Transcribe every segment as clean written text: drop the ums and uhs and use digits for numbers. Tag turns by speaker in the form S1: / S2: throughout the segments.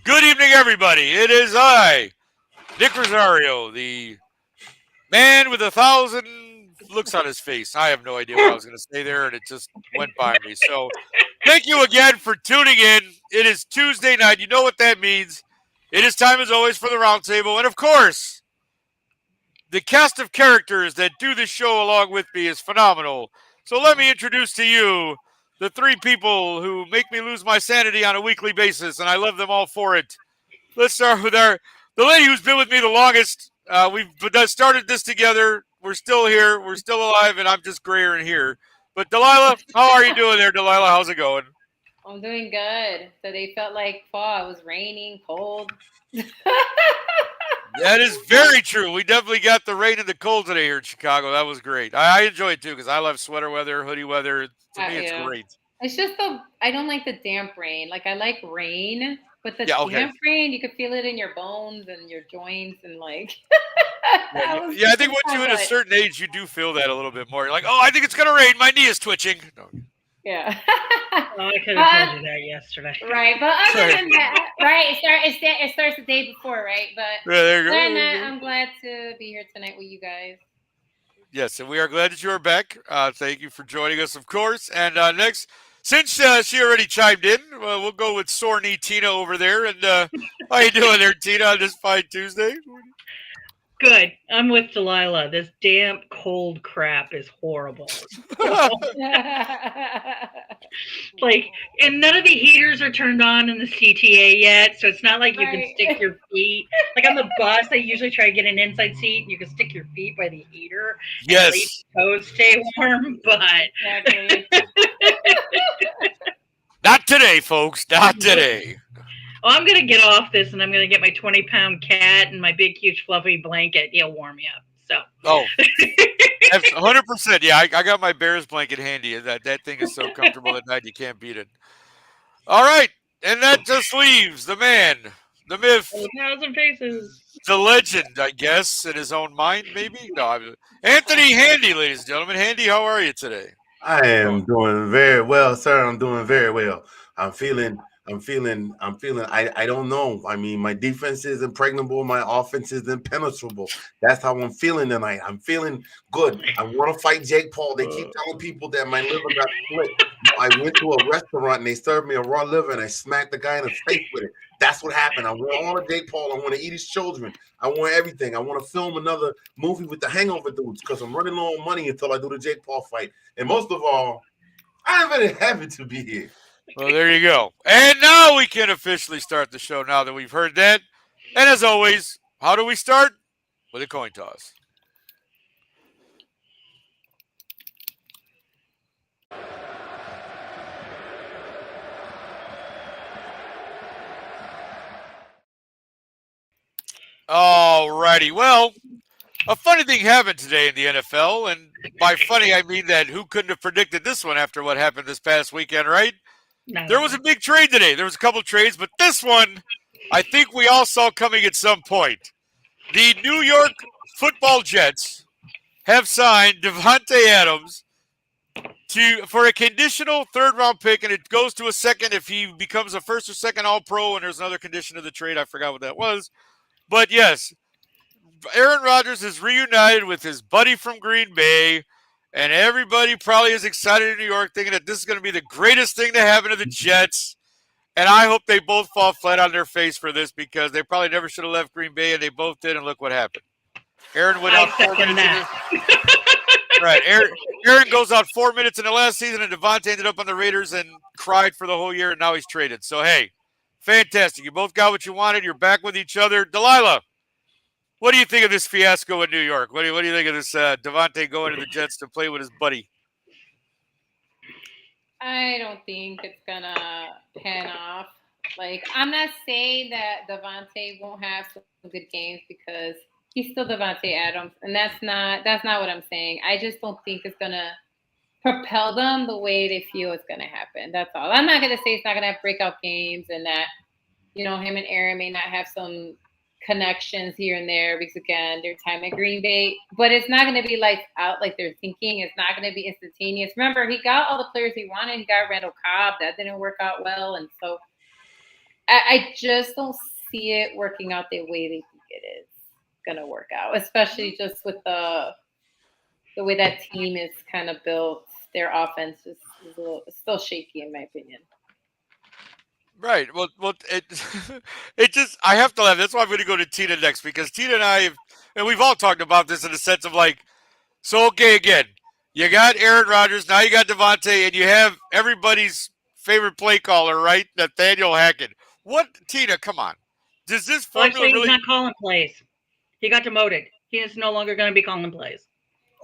S1: Good evening, everybody. It is I, Nick Rosario, the man with 1,000 looks on his face. I have no idea what I was going to say there, and it just went by me. So, thank you again for tuning in. It is Tuesday night. You know what that means. It is time, as always, for the Roundtable. And, of course, the cast of characters that do this show along with me is phenomenal. So, let me introduce to you the three people who make me lose my sanity on a weekly basis, and I love them all for it. Let's start with the lady who's been with me the longest. We've started this together. We're still here. We're still alive, and I'm just grayer in here. But Delilah, how are you doing there, Delilah? How's it going?
S2: I'm doing good. So they felt like fall. It was raining, cold.
S1: That is very true. We definitely got the rain and the cold today here in Chicago. That was great. I enjoy it too because I love sweater weather, hoodie weather. To me, it's
S2: Yeah.
S1: great.
S2: It's just I don't like the damp rain. Like I like rain, but the
S1: Yeah, okay.
S2: damp rain, you could feel it in your bones and your joints and like.
S1: Yeah, I think once you hit a certain age, you do feel that a little bit more. You're like, oh, I think it's going to rain. My knee is twitching. No.
S2: Yeah.
S3: Oh, I could have told you that yesterday.
S2: Right, but other than that, right, it starts the day before, right? But
S1: yeah, there you
S2: other than that, I'm glad to be here tonight with you guys.
S1: Yes, and we are glad that you are back. Thank you for joining us, of course. And next, since she already chimed in, we'll go with sore knee Tina over there. And how you doing there, Tina, on this fine Tuesday?
S3: Good. I'm with Delilah. This damp, cold crap is horrible. Like, and none of the heaters are turned on in the CTA yet, so it's not like you can stick your feet. Like on the bus, I usually try to get an inside seat. You can stick your feet by the heater.
S1: Yes.
S3: And at least toes stay warm, but.
S1: Not today, folks. Not today.
S3: Oh, I'm going to get off this and I'm going to get my 20-pound cat and my big, huge, fluffy blanket. He'll warm me up. So.
S1: Oh, 100%. Yeah, I got my Bears blanket handy. That thing is so comfortable at night, you can't beat it. All right. And that just leaves the man, the myth,
S3: 1,000 faces,
S1: the legend, I guess, in his own mind, maybe. No, Anthony Handy, ladies and gentlemen. Handy, how are you today?
S4: I am doing very well, sir. I'm doing very well. I'm feeling. I don't know. I mean, my defense is impregnable. My offense is impenetrable. That's how I'm feeling tonight. I'm feeling good. I want to fight Jake Paul. They keep telling people that my liver got split. I went to a restaurant and they served me a raw liver and I smacked the guy in the face with it. That's what happened. I want all of Jake Paul. I want to eat his children. I want everything. I want to film another movie with the Hangover dudes because I'm running low on money until I do the Jake Paul fight. And most of all, I'm very happy to be here.
S1: Well, there you go. And now we can officially start the show now that we've heard that. And as always, how do we start? With a coin toss. All righty. Well, a funny thing happened today in the NFL. And by funny, I mean that who couldn't have predicted this one after what happened this past weekend, right?
S3: No.
S1: There was a big trade today. There was a couple of trades, but this one I think we all saw coming at some point. The New York Football Jets have signed Davante Adams for a conditional third-round pick, and it goes to a second if he becomes a first or second All-Pro, and there's another condition of the trade. I forgot what that was. But, yes, Aaron Rodgers is reunited with his buddy from Green Bay, and everybody probably is excited in New York thinking that this is going to be the greatest thing to happen to the Jets. And I hope they both fall flat on their face for this because they probably never should have left Green Bay, and they both did, and look what happened. Aaron went out 4 minutes. Right. Aaron goes out 4 minutes in the last season, and Davante ended up on the Raiders and cried for the whole year, and now he's traded. So, hey, fantastic. You both got what you wanted. You're back with each other. Delilah, what do you think of this fiasco in New York? What do you think of this Davante going to the Jets to play with his buddy?
S2: I don't think it's gonna pan off. Like, I'm not saying that Davante won't have some good games because he's still Davante Adams, and that's not what I'm saying. I just don't think it's gonna propel them the way they feel it's gonna happen. That's all. I'm not gonna say it's not gonna have breakout games and that him and Aaron may not have some connections here and there because again their time at Green Bay, but it's not going to be lights out like they're thinking. It's not going to be instantaneous. Remember, he got all the players he wanted. He got Randall Cobb. That didn't work out well, and so I just don't see it working out the way they think it is gonna work out, especially just with the way that team is kind of built. Their offense is a little, it's still shaky in my opinion.
S1: Right. Well, it just I have to laugh. That's why I'm going to go to Tina next because Tina and I have, and we've all talked about this in the sense of like, so okay, again, you got Aaron Rodgers, now you got Devontae, and you have everybody's favorite play caller, right? Nathaniel Hackett. What, Tina? Come on. Does this
S3: Well,
S1: formula
S3: actually, he's
S1: really?
S3: not calling plays. He got demoted. He is no longer going to be calling plays.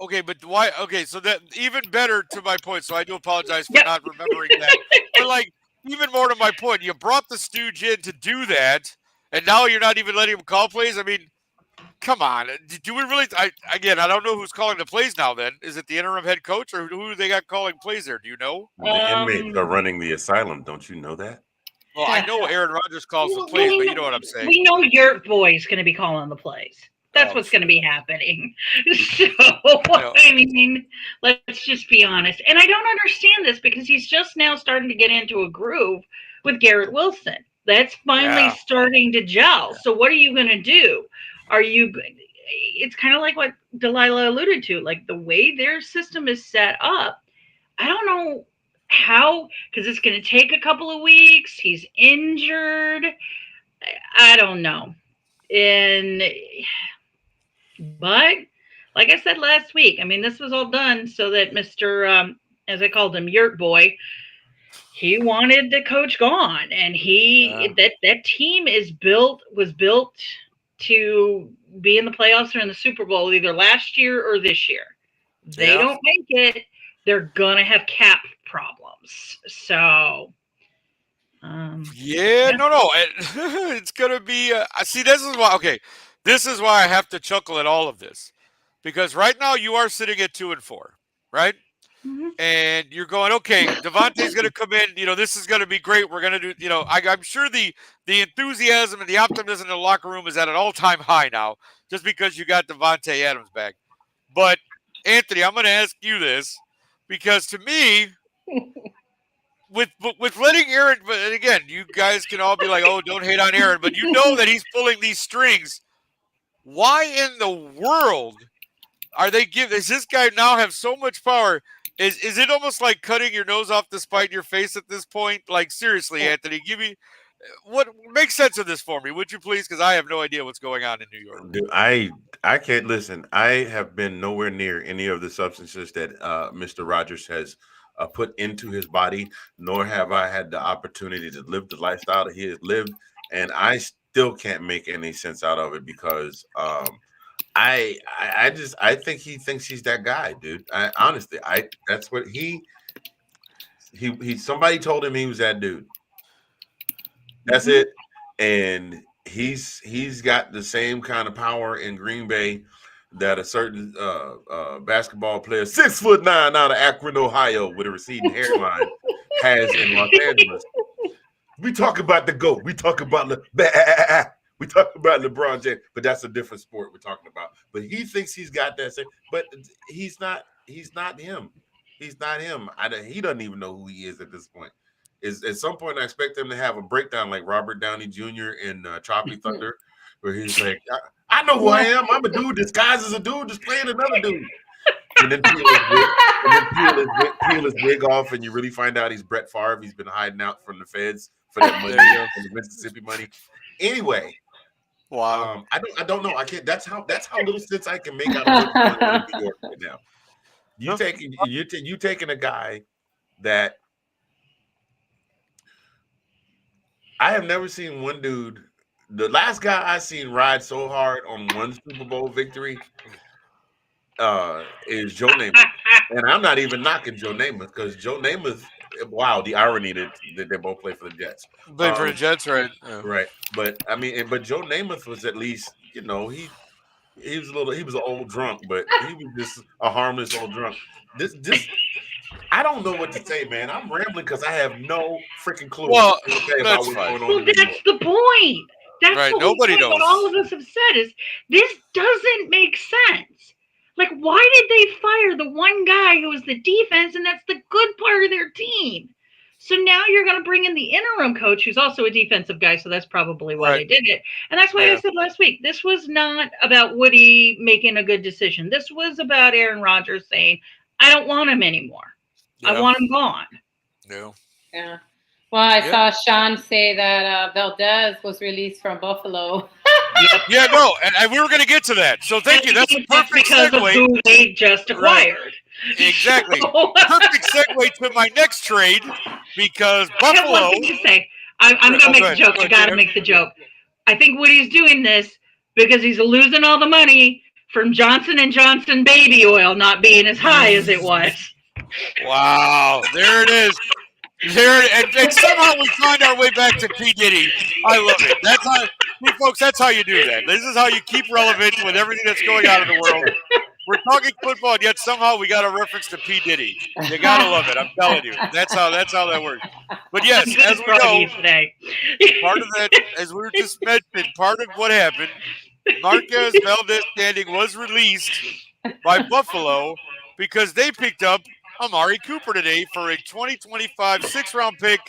S1: Okay, but why? Okay, so that even better to my point. So I do apologize for
S3: Yep.
S1: not remembering that. But like, even more to my point, you brought the stooge in to do that, and now you're not even letting him call plays. I mean, come on. Do we really? I don't know who's calling the plays now. Then is it the interim head coach or who they got calling plays there? Do you know?
S4: The inmates are running the asylum. Don't you know that?
S1: Well, I know Aaron Rodgers calls the
S3: Well,
S1: plays, but you know what I'm saying.
S3: we know your boy's going to be calling the plays. That's what's going to be happening. So, I mean, let's just be honest. And I don't understand this because he's just now starting to get into a groove with Garrett Wilson. That's finally starting to gel. So what are you going to do? It's kind of like what Delilah alluded to, like the way their system is set up. I don't know how, because it's going to take a couple of weeks. He's injured. I don't know. But like I said last week, I mean, this was all done so that Mr. As I called him, Yurt Boy, he wanted the coach gone, and that team was built to be in the playoffs or in the Super Bowl either last year or this year. They don't make it, they're gonna have cap problems. So
S1: No. It's gonna be. See, this is why. Okay, this is why I have to chuckle at all of this, because right now you are sitting at 2-4, right?
S3: Mm-hmm.
S1: And you're going, okay, Devontae's going to come in. You know, this is going to be great. We're going to do. You know, I'm sure the enthusiasm and the optimism in the locker room is at an all-time high now, just because you got Devontae Adams back. But Anthony, I'm going to ask you this because to me. With letting Aaron, but again, you guys can all be like, "Oh, don't hate on Aaron," but you know that he's pulling these strings. Why in the world are they give? Does this guy now have so much power? Is it almost like cutting your nose off to spite your face at this point? Like seriously, Anthony, give me what makes sense of this for me, would you please? Because I have no idea what's going on in New York.
S4: Dude, I can't listen. I have been nowhere near any of the substances that Mr. Rogers has put into his body, nor have I had the opportunity to live the lifestyle that he has lived, and I still can't make any sense out of it because I think he thinks he's that guy, dude. Honestly, that's what he somebody told him he was that dude. That's it, and he's got the same kind of power in Green Bay that a certain basketball player, 6'9" out of Akron, Ohio, with a receding hairline, has in Los Angeles. We talk about the GOAT. We talk about LeBron James, but that's a different sport we're talking about. But he thinks he's got that same, but he's not him. He's not him. He doesn't even know who he is at this point. At some point, I expect him to have a breakdown like Robert Downey Jr. in Tropic Thunder, where he's like, I know who I am. I'm a dude disguised as a dude just playing another dude. And then peel his wig off, and you really find out he's Brett Favre. He's been hiding out from the feds for that money, from the Mississippi money. Anyway,
S1: wow.
S4: I don't know. I can't. That's how little sense I can make out of what's going on in New York right now. You taking a guy that I have never seen one dude. The last guy I seen ride so hard on one Super Bowl victory is Joe Namath. And I'm not even knocking Joe Namath because Joe Namath, wow, the irony that they both play for the Jets.
S1: Play for the Jets, right? Yeah.
S4: Right. But I mean, but Joe Namath was at least, he was an old drunk, but he was just a harmless old drunk. This I don't know what to say, man. I'm rambling because I have no freaking clue.
S1: Well,
S4: that's
S1: fine.
S3: Well, that's the point. That's
S1: right.
S3: the
S1: Nobody
S3: point.
S1: knows.
S3: What all of us have said is this doesn't make sense. Like, why did they fire the one guy who was the defense, and that's the good part of their team? So now you're going to bring in the interim coach, who's also a defensive guy. So that's probably why they did it. And that's why I said last week, this was not about Woody making a good decision. This was about Aaron Rodgers saying, I don't want him anymore. I want him gone.
S2: Yeah. Well, I saw Sean say that Valdez was released from Buffalo.
S1: Yeah, no, and we were going to get to that. So thank you. That's a perfect
S3: because
S1: segue.
S3: Of who they just acquired.
S1: Right. Exactly. Perfect segue to my next trade because Buffalo.
S3: I have one thing to say. I'm going to make the joke. I got to make the joke. I think Woody's doing this because he's losing all the money from Johnson & Johnson baby oil not being as high as it was.
S1: Wow, there it is. And somehow we find our way back to P. Diddy. I love it. That's how, folks, that's how you do that. This is how you keep relevant with everything that's going on in the world. We're talking football, and yet somehow we got a reference to P. Diddy. You gotta love it. I'm telling you. That's how that works. But yes, as we know, part of that, as we were just mentioning, part of what happened, Marquez Valdez-Scantling was released by Buffalo because they picked up Amari Cooper today for a 2025 6th-round pick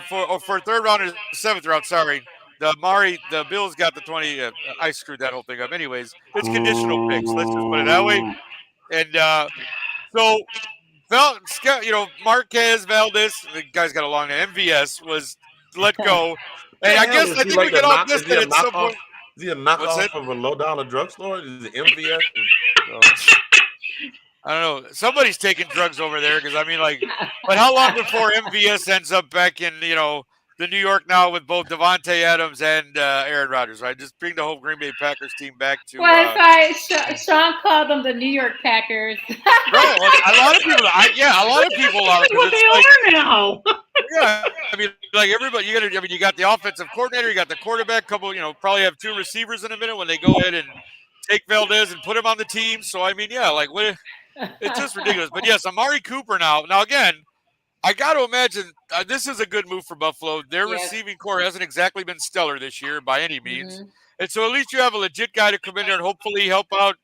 S1: for third round or seventh round. Sorry, the Bills got the 20. I screwed that whole thing up. Anyways, it's conditional picks. Let's just put it that way. And so, Marquez Valdez, the guy's got a long name. MVS was let go, and I guess I think we can all guess that at some point.
S4: Is he a knockoff of a low-dollar drugstore? Is it MVS?
S1: I don't know. Somebody's taking drugs over there because, I mean, like, but how long before MVS ends up back in, the New York now with both Devontae Adams and Aaron Rodgers, right? Just bring the whole Green Bay Packers team back to.
S2: Well, sorry, Sean called them the New York Packers.
S1: Right. A lot of people are.
S3: That's what they are now.
S1: Yeah, I mean, like everybody, you got the offensive coordinator, you got the quarterback, probably have two receivers in a minute when they go ahead and take Valdez and put him on the team. So, I mean, yeah, like what. It's just ridiculous. But yes, Amari Cooper now. Now, again, I got to imagine this is a good move for Buffalo. Their receiving core hasn't exactly been stellar this year by any means. Mm-hmm. And so at least you have a legit guy to come in there and hopefully help out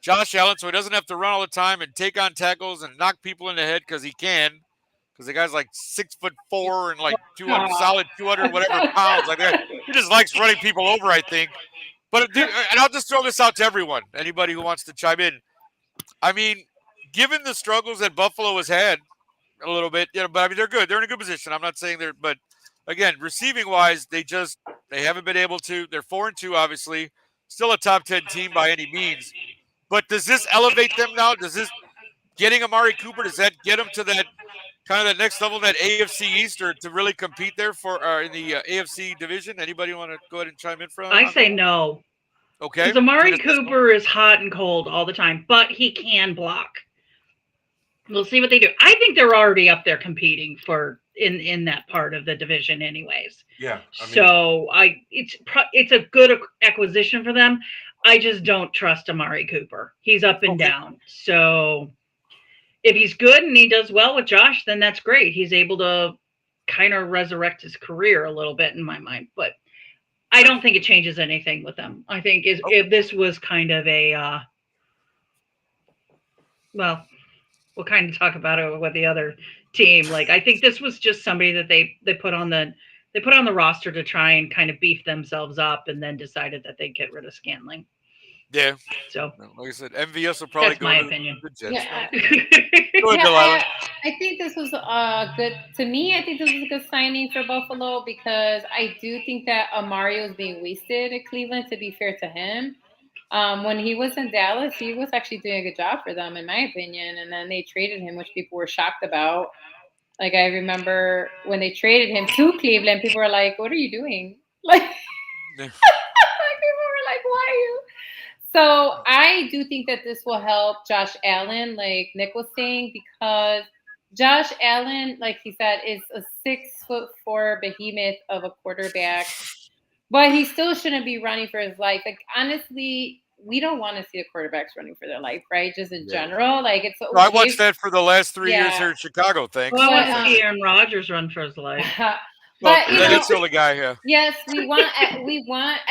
S1: Josh Allen so he doesn't have to run all the time and take on tackles and knock people in the head because he can. Because the guy's like 6'4" and like 200, solid 200 whatever pounds. Like that. He just likes running people over, I think. But and I'll just throw this out to everyone, anybody who wants to chime in. I mean, given the struggles that Buffalo has had a little bit, but I mean they're good. They're in a good position. I'm not saying but again, receiving wise, they haven't been able to. They're 4-2, obviously, still a top 10 team by any means. But does this elevate them now? Does this getting Amari Cooper? Does that get them to that kind of that next level, that AFC East, or to really compete there for in the AFC division? Anybody want to go ahead and chime in for?
S3: I say no.
S1: Okay.
S3: Because Amari Cooper is hot and cold all the time, but he can block. We'll see what they do. I think they're already up there competing for in that part of the division, anyways.
S4: Yeah.
S3: It's a good acquisition for them. I just don't trust Amari Cooper. He's up and down. So if he's good and he does well with Josh, then that's great. He's able to kind of resurrect his career a little bit in my mind, but I don't think it changes anything with them. I think if this was kind of a we'll kind of talk about it with the other team. Like I think this was just somebody that they put on the roster to try and kind of beef themselves up, and then decided that they'd get rid of Scantling.
S1: Yeah.
S3: So
S1: like I said, MVS will probably
S3: that's my opinion.
S1: The Jets.
S2: Yeah.
S1: Go ahead, Delilah.
S2: I think this was good to me. I think this was a good signing for Buffalo because I do think that Amari was being wasted at Cleveland, to be fair to him. When he was in Dallas, he was actually doing a good job for them, in my opinion. And then they traded him, which people were shocked about. Like, I remember when they traded him to Cleveland, people were like, what are you doing? Like, people were like, why are you? So I do think that this will help Josh Allen, like Nick was saying, because Josh Allen, like he said, is a 6'4" behemoth of a quarterback. But he still shouldn't be running for his life. Like, honestly, we don't want to see the quarterbacks running for their life, right? Just in general. Like, it's okay.
S1: I watched that for the last 3 years here in Chicago, thanks.
S3: Well, I want to see Aaron Rodgers run for his life.
S2: But
S1: that's the only guy here.
S2: Yes, we want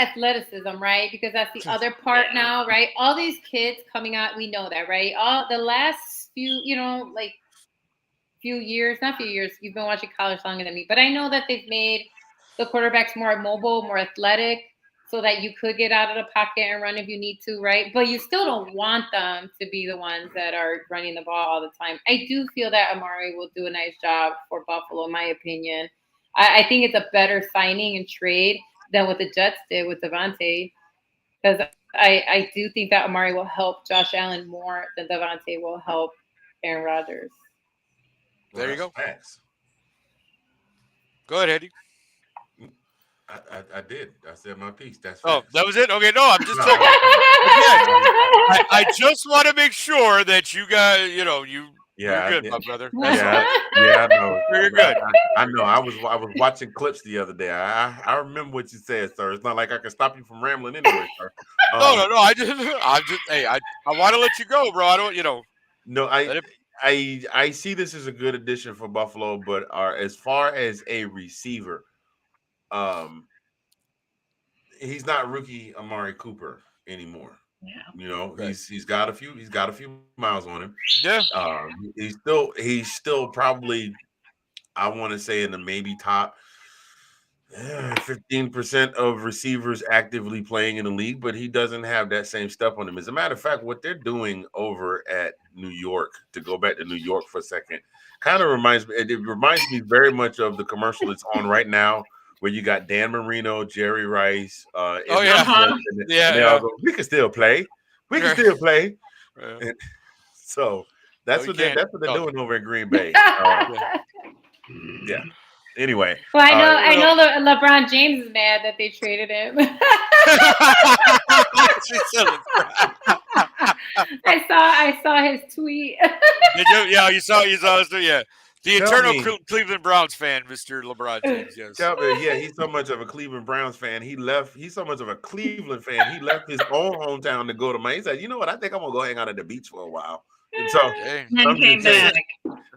S2: athleticism, right? Because that's the other part now, right? All these kids coming out, we know that, right? All the last few not few years, you've been watching college longer than me, but I know that they've made the quarterbacks more mobile, more athletic, so that you could get out of the pocket and run if you need to, right? But you still don't want them to be the ones that are running the ball all the time. I do feel that Amari will do a nice job for Buffalo, in my opinion. I think it's a better signing and trade than what the Jets did with Devontae, because I do think that Amari will help Josh Allen more than Devontae will help Aaron Rodgers.
S1: There you go.
S4: Facts.
S1: Go ahead, Eddie.
S4: I did. I said my piece. That's
S1: Oh,
S4: facts.
S1: that was it? Okay, no, I'm just checking. I just want to make sure that you guys, you're good, my brother. That's all.
S4: I know.
S1: You're good.
S4: I know. I was watching clips the other day. I remember what you said, sir. It's not like I can stop you from rambling anyway, sir.
S1: No. Hey, I want to let you go, bro. I don't,
S4: No, I see this as a good addition for Buffalo, but as far as a receiver, he's not rookie Amari Cooper anymore.
S3: Yeah.
S1: Right.
S4: He's got a few miles on him.
S1: Yeah.
S4: He's still probably, I want to say, in the maybe top 15% of receivers actively playing in the league, but he doesn't have that same stuff on him. As a matter of fact, what they're doing over at New York, to go back to New York for a second, kind of reminds me very much of the commercial that's on right now, where you got Dan Marino, Jerry Rice, and they all go, we can still play. We can still play.
S1: Yeah.
S4: So that's what they're doing over in Green Bay. Yeah. Anyway,
S2: well, I know LeBron James is mad that they traded him. I saw his tweet.
S1: Did you? Yeah, you saw his tweet. Yeah, the eternal Cleveland Browns fan, Mr. LeBron James. Yes.
S4: He's so much of a Cleveland Browns fan. He's so much of a Cleveland fan. He left his own hometown to go to Miami. He said, "You know what? I think I'm gonna go hang out at the beach for a while." And so
S3: then came back.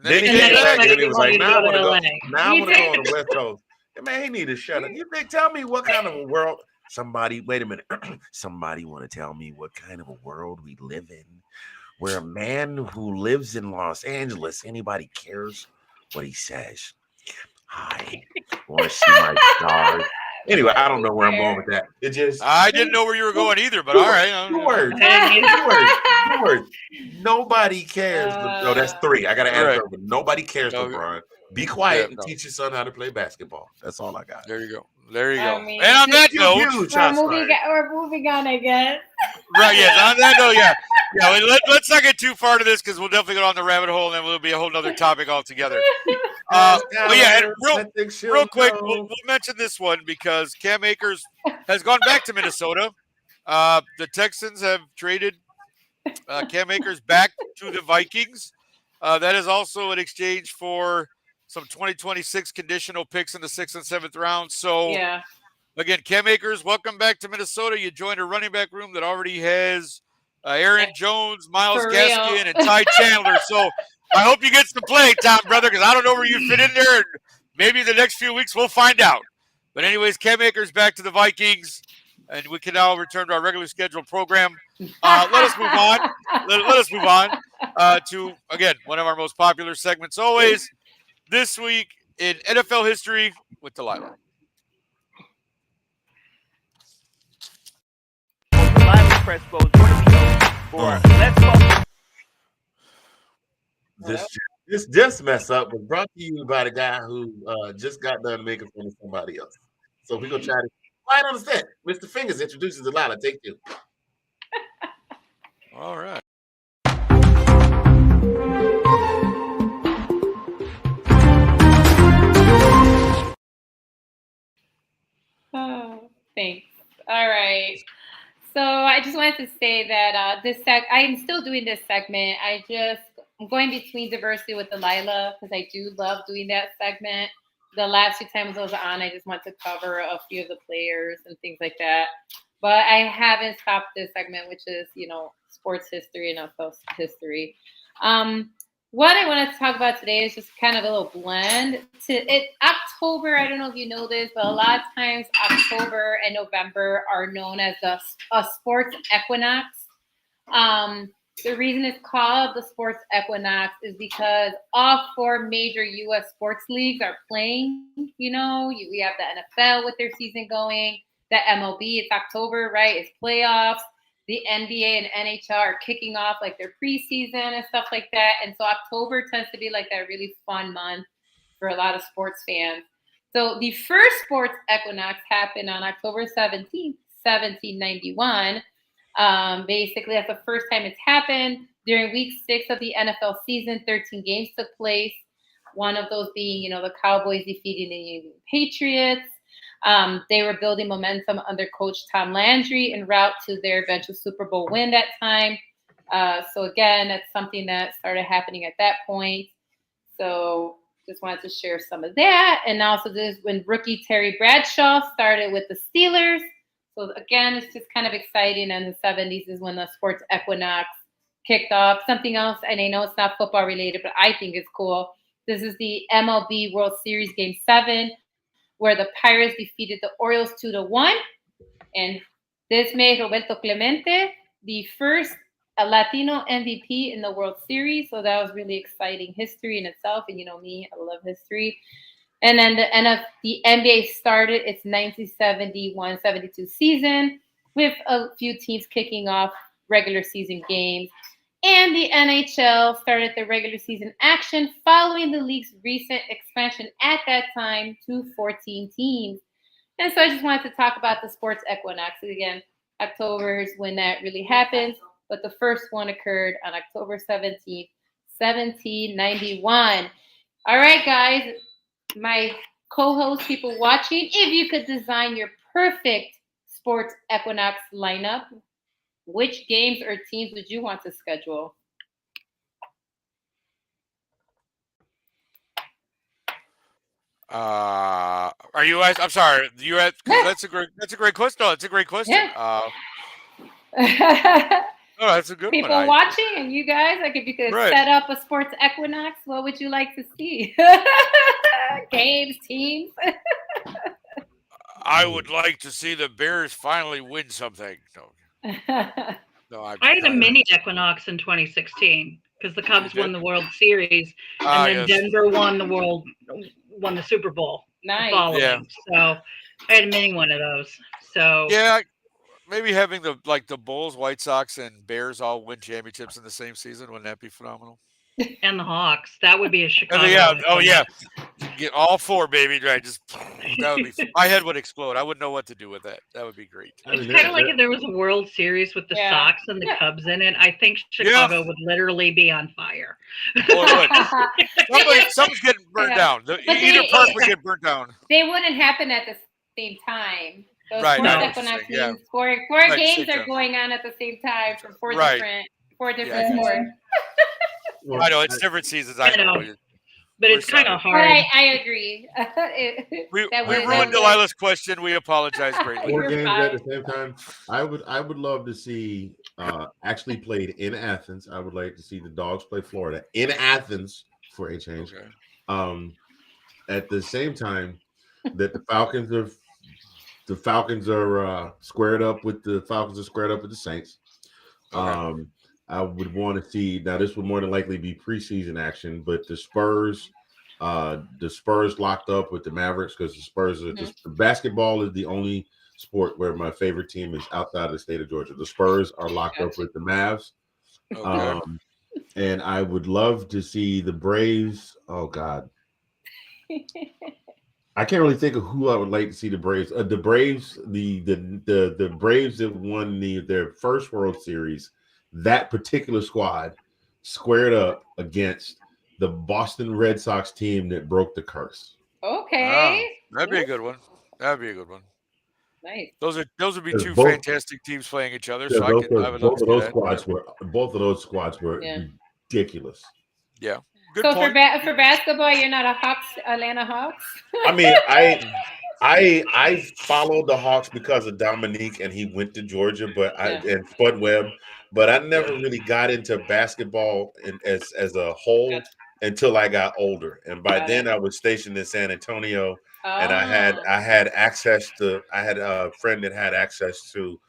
S4: Then he came back, and he was like, "Now I want to go. Now I want to go on the West Coast." Man, he need to shut up. Tell me what kind of a world. Wait a minute. Somebody want to tell me what kind of a world we live in, where a man who lives in Los Angeles, anybody cares what he says? I want to see my stars. Anyway, I don't know where I'm going with that.
S1: I didn't know where you were going either, but all right.
S4: Two words. Nobody cares. No, that's three. I got to add but nobody cares, LeBron. Be quiet and teach your son how to play basketball. That's all I got.
S1: There you go. And
S2: on
S1: that note,
S2: we're moving on, I guess.
S1: Right, yes. On that note, yeah. Let's not get too far to this, because we'll definitely go down the rabbit hole, and then we'll be a whole other topic altogether. And real quick, we'll mention this one because Cam Akers has gone back to Minnesota. The Texans have traded Cam Akers back to the Vikings. That is also in exchange for some 2026 conditional picks in the 6th and 7th round. So, again, Cam Akers, welcome back to Minnesota. You joined a running back room that already has Aaron Jones, Myles Gaskin, and Ty Chandler. So, I hope you get some play time, brother, because I don't know where you fit in there. And maybe the next few weeks we'll find out. But anyways, Cam Akers back to the Vikings, and we can now return to our regular scheduled program. Let us move on. Let us move on to, again, one of our most popular segments always, this week in NFL history with Delilah.
S5: Delilah Crespo's going to be for Let's Talk.
S4: This just mess up was brought to you by the guy who just got done making fun of somebody else. So we're going to try to right on the set. Mr. Fingers introduces Delilah. Take two.
S1: All right.
S2: Oh, thanks. All right. So I just wanted to say that I'm still doing this segment. I'm going between diversity with Delilah because I do love doing that segment. The last 2 times I was on, I just want to cover a few of the players and things like that. But I haven't stopped this segment, which is, sports history and NFL history. What I wanted to talk about today is just kind of a little blend. October, I don't know if you know this, but a lot of times October and November are known as a sports equinox. The reason it's called the sports equinox is because all 4 major U.S. sports leagues are playing. We have the NFL with their season going. The MLB, it's October, right? It's playoffs. The NBA and NHL are kicking off like their preseason and stuff like that. And so October tends to be like that really fun month for a lot of sports fans. So the first sports equinox happened on October 17th, 1791. Basically, that's the first time it's happened. During week 6 of the NFL season, 13 games took place. One of those being, the Cowboys defeating the New England Patriots. They were building momentum under Coach Tom Landry en route to their eventual Super Bowl win that time. So again, that's something that started happening at that point. So just wanted to share some of that. And also this is when rookie Terry Bradshaw started with the Steelers. So again, it's just kind of exciting. And the 70s is when the sports equinox kicked off. Something else, and I know it's not football related, but I think it's cool. This is the MLB World Series Game 7, where the Pirates defeated the Orioles 2-1. And this made Roberto Clemente the first Latino MVP in the World Series. So that was really exciting history in itself. And me, I love history. And then the NBA started its 1971-72 season with a few teams kicking off regular season games. And the NHL started the regular season action following the league's recent expansion at that time to 14 teams. And so I just wanted to talk about the sports equinox. Again, October is when that really happens, but the first one occurred on October 17th, 1791. All right, guys, my co-host, people watching, if you could design your perfect sports equinox lineup, which games or teams would you want to schedule?
S1: Are you guys? I'm sorry. That's a great question. No, it's a great question.
S2: Yeah.
S1: No, that's a good
S2: People
S1: one.
S2: watching and you guys, like if you could
S1: Right.
S2: set up a sports equinox, what would you like to see? Games, teams.
S1: I would like to see the Bears finally win something. No,
S3: I had a mini equinox in 2016 because the Cubs won the World Series, and then Denver won the Super Bowl.
S2: Nice.
S3: Following.
S1: Yeah.
S3: So I had a mini one of those. So
S1: yeah, maybe having the Bulls, White Sox, and Bears all win championships in the same season, wouldn't that be phenomenal?
S3: And the Hawks. That would be a Chicago.
S1: Yeah. Oh yeah. Get all 4, baby. Right. That would be. My head would explode. I wouldn't know what to do with that. That would be great.
S3: It's kind of like if there was a World Series with the Sox and the Cubs in it. I think Chicago would literally be on fire.
S1: Oh, it would. Something's getting burnt down. Either park would get burnt down.
S2: They wouldn't happen at the same time. Those
S1: Right.
S2: Equinox means four games are going on at the same time from four different sports.
S1: Well, I know it's different seasons. I know.
S3: But it's kind of hard.
S2: I agree.
S1: We ruined Delilah's question. We apologize greatly.
S4: 4 games at the same time. I would love to see actually played in Athens. I would like to see the Dogs play Florida in Athens for a change. Okay. At the same time that the Falcons are squared up with the Saints. Okay. I would want to see, now this would more than likely be preseason action, but the Spurs locked up with the Mavericks because the Spurs are the basketball is the only sport where my favorite team is outside of the state of Georgia. The Spurs are locked up with the Mavs. Okay. And I would love to see the Braves. Oh God. I can't really think of who I would like to see the Braves. The Braves, the Braves that won their first World Series. That particular squad squared up against the Boston Red Sox team that broke the curse.
S2: Okay.
S1: That'd be a good one.
S2: Nice.
S1: Those would be 2 fantastic teams playing each other. So both
S4: of those squads were ridiculous.
S1: Yeah.
S2: Good point. For basketball, you're not a Atlanta Hawks?
S4: I mean, I followed the Hawks because of Dominique, and he went to Georgia, and Spud Webb, but I never really got into basketball as a whole until I got older. And by then, I was stationed in San Antonio, and I had access to. I had a friend that had access to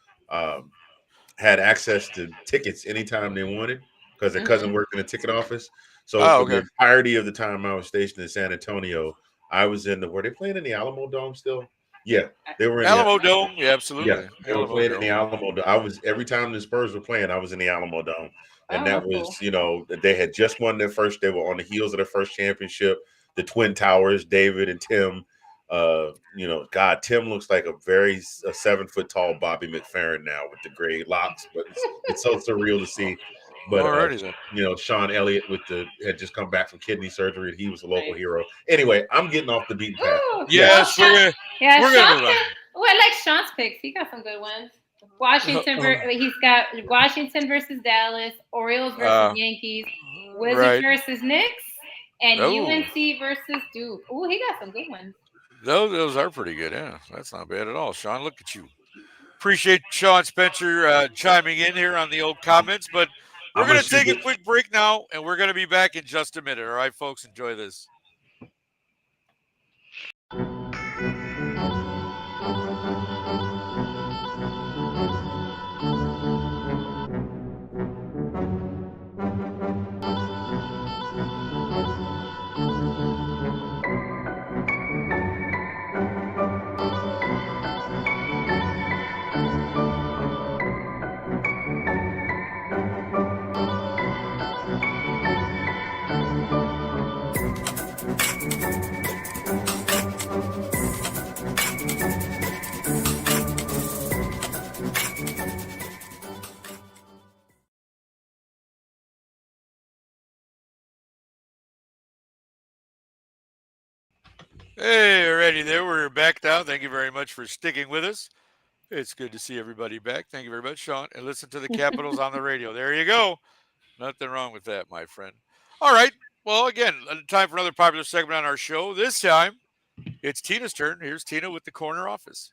S4: had access to tickets anytime they wanted because their cousin worked in the ticket office. So
S1: Oh,
S4: for
S1: okay.
S4: the entirety of the time I was stationed in San Antonio, I was in the. Were they playing in the Alamo Dome still? Yeah, they were in the.
S1: Alamo Dome. Yeah,
S4: Yeah,
S1: absolutely.
S4: they were
S1: Alamo
S4: playing in
S1: Dome.
S4: the Alamo Dome. I was every time the Spurs were playing, I was in the Alamo Dome, and that
S2: Oh,
S4: was
S2: cool.
S4: they had just won their first. They were on the heels of their first championship. The Twin Towers, David and Tim. God, Tim looks like a 7 foot tall Bobby McFerrin now with the gray locks, but it's so surreal to see. But
S1: Alrighty then.
S4: Sean Elliott had just come back from kidney surgery, and he was a local
S2: Right.
S4: hero. Anyway, I'm getting off the beaten path.
S2: Ooh.
S4: Yes.
S2: Well,
S1: Yes,
S2: Sean, yeah,
S1: we're gonna
S2: Sean
S1: move on.
S2: Well, I like Sean's picks. He got some good ones. He's got Washington versus Dallas, Orioles versus Yankees, Wizards
S1: right.
S2: versus Knicks, and
S1: Oh.
S2: UNC versus Duke. Ooh, he got some good ones.
S1: Those are pretty good. Yeah, that's not bad at all. Sean, look at you. Appreciate Sean Spencer chiming in here on the old comments, but we're going to take a quick break now, and we're going to be back in just a minute. All right, folks, enjoy this. Hey, alrighty there. We're back now. Thank you very much for sticking with us. It's good to see everybody back. Thank you very much, Sean. And listen to the Capitals on the radio. There you go. Nothing wrong with that, my friend. All right. Well, again, time for another popular segment on our show. This time, it's Tina's turn. Here's Tina with the corner office.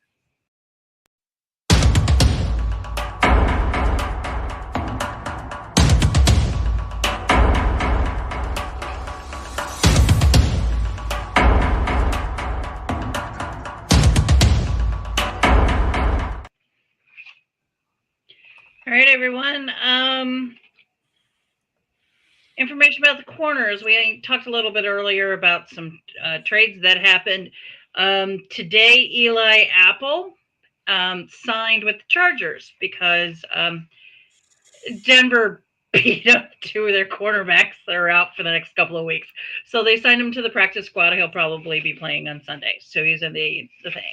S3: All right, everyone. Information about the corners. We talked a little bit earlier about some trades that happened. Today, Eli Apple signed with the Chargers because Denver beat up 2 of their cornerbacks that are out for the next couple of weeks. So they signed him to the practice squad. He'll probably be playing on Sunday. So he's in the thing.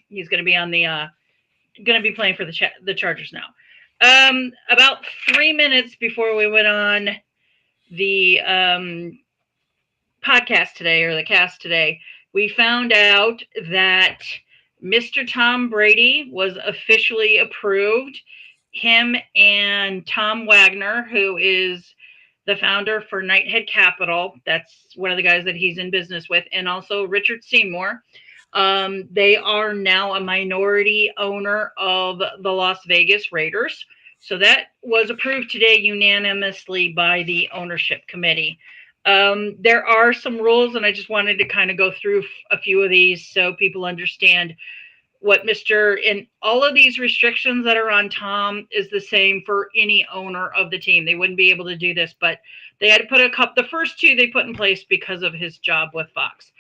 S3: He's going to be on the going to be playing for the Chargers now. About 3 minutes before we went on the podcast today, or the cast today, we found out that Mr. Tom Brady was officially approved. Him and Tom Wagner, who is the founder for Nighthead Capital, that's one of the guys that he's in business with, and also Richard Seymour. They are now a minority owner of the Las Vegas Raiders. So that was approved today unanimously by the ownership committee. There are some rules, and I just wanted to kind of go through a few of these so people understand what and all of these restrictions that are on Tom is the same for any owner of the team. They wouldn't be able to do this, but they had to put the first 2 they put in place because of his job with Fox.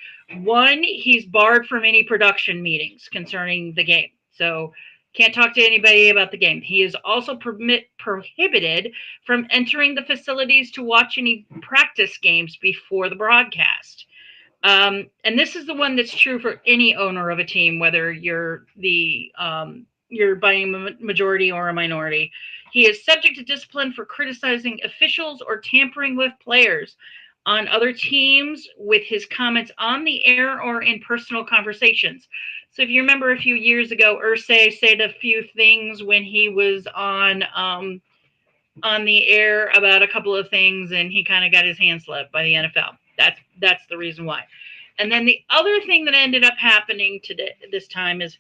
S3: 1, he's barred from any production meetings concerning the game. So can't talk to anybody about the game. He is also prohibited from entering the facilities to watch any practice games before the broadcast. And this is the one that's true for any owner of a team, whether you're you're buying a majority or a minority. He is subject to discipline for criticizing officials or tampering with players on other teams with his comments on the air or in personal conversations. So if you remember a few years ago, Irsay said a few things when he was on the air about a couple of things, and he kind of got his hand slapped by the NFL. That's the reason why. And then the other thing that ended up happening this time is,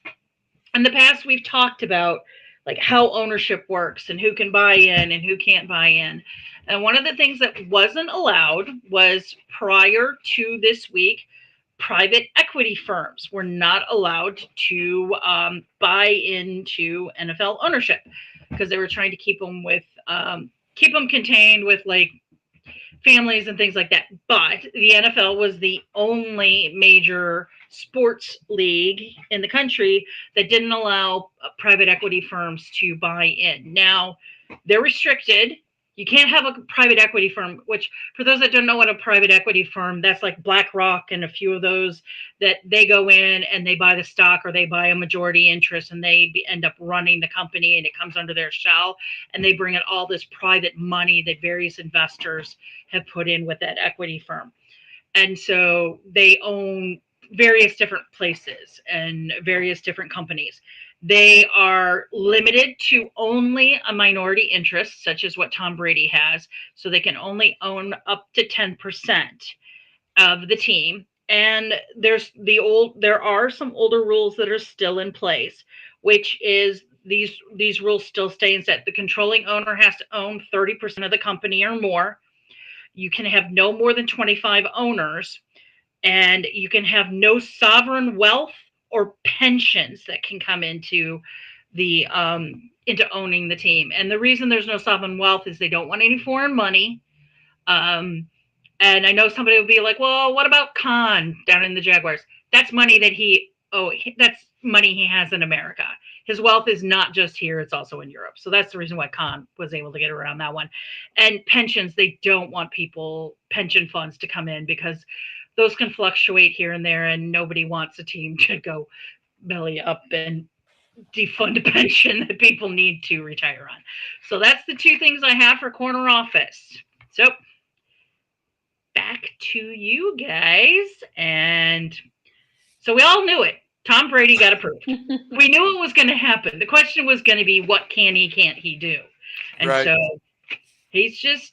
S3: in the past we've talked about like how ownership works and who can buy in and who can't buy in. And one of the things that wasn't allowed was, prior to this week, private equity firms were not allowed to buy into NFL ownership. because they were trying to keep them contained with like families and things like that. But the NFL was the only major sports league in the country that didn't allow private equity firms to buy in. Now, they're restricted. You can't have a private equity firm, which for those that don't know what a private equity firm, that's like BlackRock and a few of those that they go in and they buy the stock or they buy a majority interest and they end up running the company and it comes under their shell and they bring in all this private money that various investors have put in with that equity firm. And so they own various different places and various different companies. They are limited to only a minority interest, such as what Tom Brady has. So they can only own up to 10% of the team. And there are some older rules that are still in place, which is these rules still stay in set. The controlling owner has to own 30% of the company or more. You can have no more than 25 owners, and you can have no sovereign wealth or pensions that can come into the into owning the team. And the reason there's no sovereign wealth is they don't want any foreign money. And I know somebody will be like, well, what about Khan down in the Jaguars? That's money that that's money he has in America. His wealth is not just here, it's also in Europe. So that's the reason why Khan was able to get around that one. And pensions, they don't want pension funds to come in because those can fluctuate here and there, and nobody wants a team to go belly up and defund a pension that people need to retire on. So that's the two things I have for corner office. So back to you guys. And so we all knew it. Tom Brady got approved. We knew it was going to happen. The question was going to be, what can't he do? And
S1: Right.
S3: so he's just,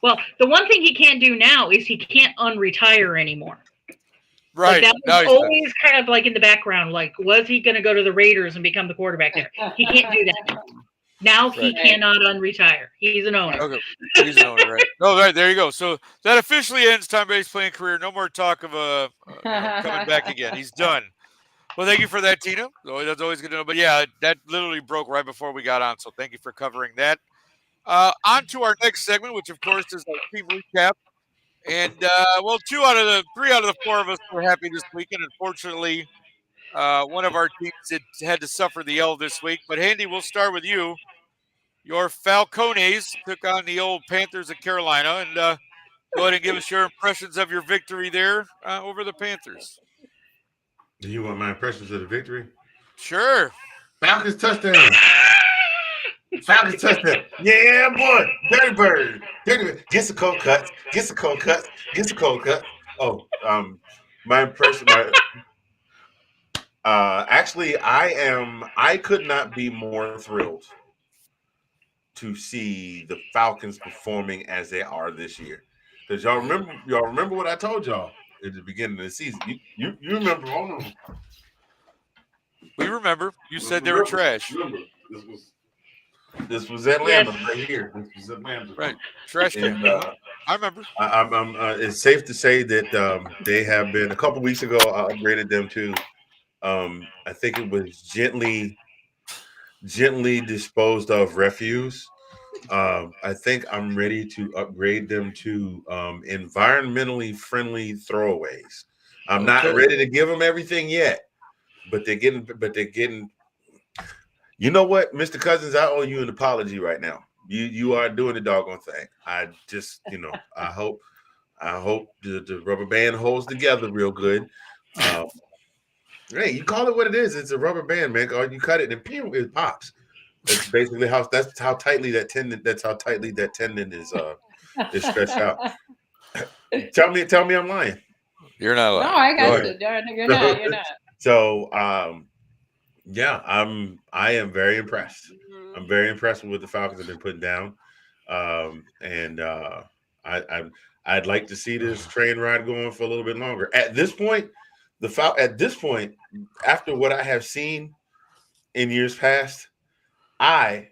S3: well, the one thing he can't do now is he can't unretire anymore.
S1: Right.
S3: Like that was always kind of like in the background. Like, was he going to go to the Raiders and become the quarterback there? He can't do that. Now he cannot unretire. He's an owner.
S1: Okay. He's an owner, right? No, right, there you go. So that officially ends Tom Brady's playing career. No more talk of coming back again. He's done. Well, thank you for that, Tina. That's always good to know. But yeah, that literally broke right before we got on. So thank you for covering that. On to our next segment, which of course is our team recap. And well, 3 out of the 4 of us were happy this week, and unfortunately, one of our teams had to suffer the L this week. But Handy, we'll start with you. Your Falcones took on the old Panthers of Carolina, and go ahead and give us your impressions of your victory there over the Panthers.
S4: Do you want my impressions of the victory?
S1: Sure.
S4: Falcons touchdown. Falcons touchdown. Yeah, boy. Dirty bird. Gets the cold cuts. Gets the cold cuts. Gets the cold cuts. Oh, my impression. Actually, I could not be more thrilled to see the Falcons performing as they are this year. Because y'all remember what I told y'all at the beginning of the season. You remember? Hold on.
S1: We remember. You said they were trash.
S4: Remember, this was Atlanta right here. This was Atlanta.
S1: Right. Trash can. I remember.
S4: It's safe to say that they have been, a couple weeks ago, I upgraded them to, I think it was gently disposed of refuse. I think I'm ready to upgrade them to environmentally friendly throwaways. I'm not ready to give them everything yet, but they're getting. You know what, Mr. Cousins, I owe you an apology right now. You are doing the doggone thing. I just, I hope the rubber band holds together real good. Hey, you call it what it is. It's a rubber band, man. Or you cut it and pew, it pops. That's basically how tightly that tendon is stretched out. Tell me I'm lying.
S1: You're not lying.
S2: No, I got you. You're not.
S4: So yeah, I am very impressed. I'm very impressed with what the Falcons have been putting down. And I'd like to see this train ride going for a little bit longer. At this point, after what I have seen in years past, I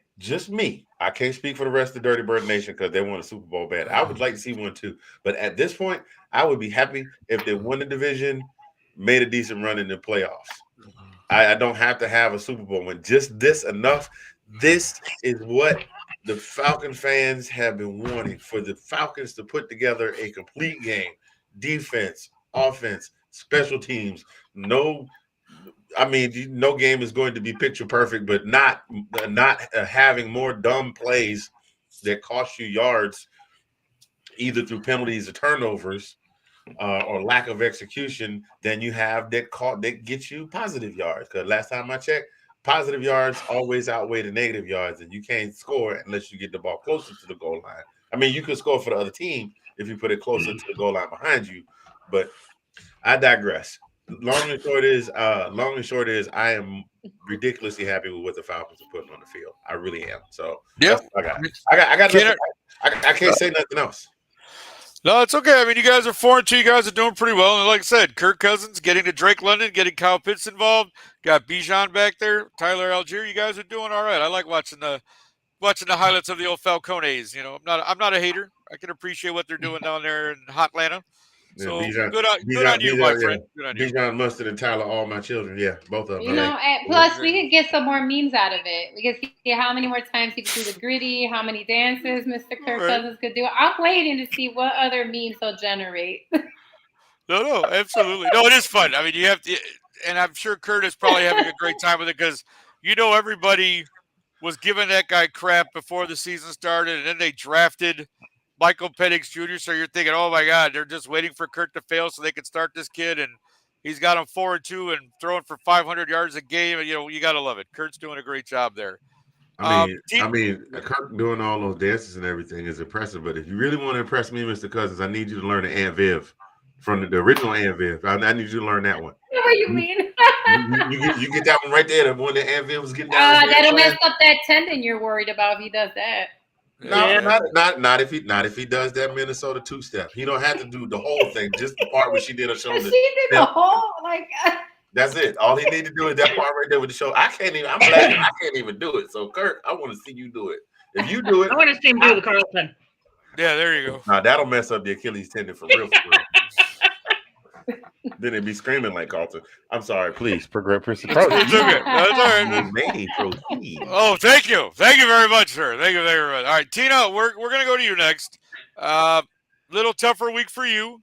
S4: can't speak for the rest of the Dirty Bird Nation because they won a Super Bowl bad. I would like to see one too. But at this point, I would be happy if they won the division, made a decent run in the playoffs. I don't have to have a Super Bowl win. Just this enough This is what the Falcon fans have been wanting, for the Falcons to put together a complete game, defense, offense, special teams. No, I mean, no game is going to be picture perfect, but not having more dumb plays that cost you yards, either through penalties or turnovers, or lack of execution, than you have that gets you positive yards. Because last time I checked, positive yards always outweigh the negative yards, and you can't score unless you get the ball closer to the goal line. I mean, you could score for the other team if you put it closer to the goal line behind you, but I digress. Long and short is, I am ridiculously happy with what the Falcons are putting on the field. I really am. So
S1: Yep.
S4: that's what I got. I got nothing. I can't say nothing else.
S1: No, it's okay. I mean, you guys are 4-2. You guys are doing pretty well. And like I said, Kirk Cousins getting to Drake London, getting Kyle Pitts involved. Got Bijan back there, Tyler Algier. You guys are doing all right. I like watching the highlights of the old Falcones. You know, I'm not a hater. I can appreciate what they're doing down there in Hotlanta.
S4: Yeah,
S1: So
S4: Bijan,
S1: good on you, my friend. Good on you.
S4: Bijan, Mustard, and Tyler, all my children. Yeah, both of them.
S2: You know, and plus we could get some more memes out of it. We could see how many more times he could do the gritty, how many dances Mr. Kirk Cousins could do. I'm waiting to see what other memes he'll generate.
S1: No, absolutely. No, it is fun. I mean, you have to, and I'm sure Kurt is probably having a great time with it, because everybody was giving that guy crap before the season started, and then they drafted Michael Penix Jr. So you're thinking, oh my God, they're just waiting for Kurt to fail so they can start this kid, and he's got him 4-2 and throwing for 500 yards a game. And you got to love it. Kurt's doing a great job there.
S4: I mean, Kirk doing all those dances and everything is impressive. But if you really want to impress me, Mr. Cousins, I need you to learn the Aunt Viv from the original Aunt Viv. I need you to learn that one.
S2: What do you mean?
S4: you get that one right there. The one that Aunt Viv was getting down.
S2: That'll mess up that tendon you're worried about if he does that.
S4: No, not if he does that Minnesota two-step. He don't have to do the whole thing, just the part where she did a shoulder.
S2: She did the whole
S4: That's it. All he need to do is that part right there with the shoulder. I'm glad I can't even do it. So Kirk, I want to see you do it. If you do it,
S3: I want to see him do the Carlton.
S1: Yeah, there you go.
S4: Now that'll mess up the Achilles tendon for real. Then it'd be screaming like Carlton. I'm sorry, please.
S1: It's okay. That's all right. Oh, thank you very much, sir. Thank you very much. All right, Tina, we're gonna go to you next. Little tougher week for you,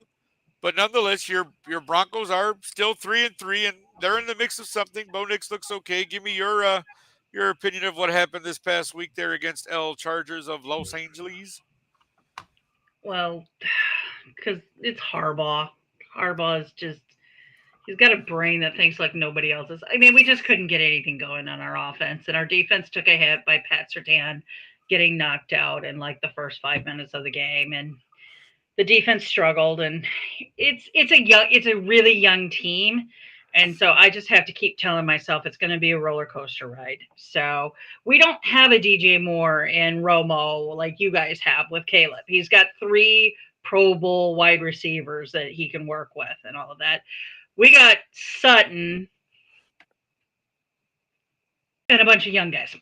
S1: but nonetheless, your Broncos are still 3-3, and they're in the mix of something. Bo Nix looks okay. Give me your opinion of what happened this past week there against L Chargers of Los Angeles.
S3: Well, because it's Harbaugh. Harbaugh is just, he's got a brain that thinks like nobody else's. I mean, we just couldn't get anything going on our offense, and our defense took a hit by Pat Surtain getting knocked out in like the first 5 minutes of the game, and the defense struggled. And it's a really young team, and so I just have to keep telling myself it's going to be a roller coaster ride. So we don't have a DJ Moore and Romo like you guys have with Caleb. He's got 3 Pro Bowl wide receivers that he can work with and all of that. We got Sutton and a bunch of young guys.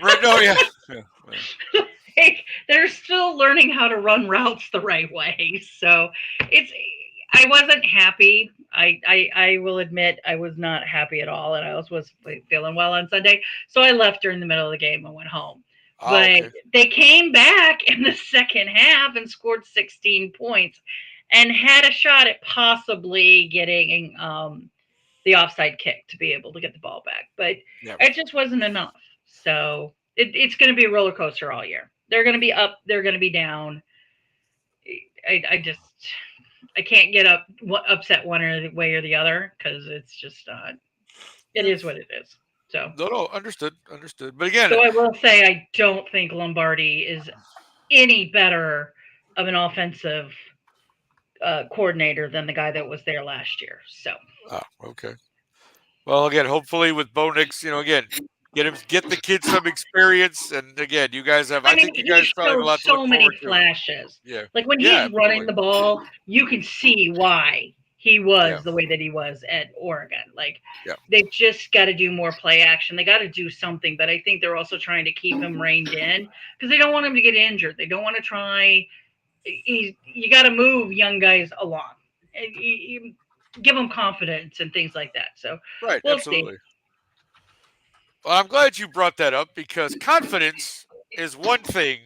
S1: Right? Oh yeah.
S3: They're still learning how to run routes the right way. So I wasn't happy. I will admit I was not happy at all, and I also was feeling well on Sunday. So I left during the middle of the game and went home. But they came back in the second half and scored 16 points and had a shot at possibly getting the offside kick to be able to get the ball back. But it just wasn't enough. So it's going to be a roller coaster all year. They're going to be up. They're going to be down. I can't get upset one way or the other, because it's just not. It is what it is. So
S1: no, understood. But again,
S3: so I will say I don't think Lombardi is any better of an offensive coordinator than the guy that was there last year. So
S1: okay. Well, again, hopefully with Bo Nix, again, get the kids some experience, and again, you guys have. I think you guys probably have a lot to look
S3: so many
S1: forward to.
S3: flashes.
S1: Yeah,
S3: like when he's running the ball, you can see why he was the way that he was at Oregon. Like they've just got to do more play action. They got to do something, but I think they're also trying to keep him reined in because they don't want him to get injured. They don't want to try. You got to move young guys along and you give them confidence and things like that. So
S1: right,
S3: we'll
S1: absolutely.
S3: see.
S1: Well, I'm glad you brought that up because confidence is one thing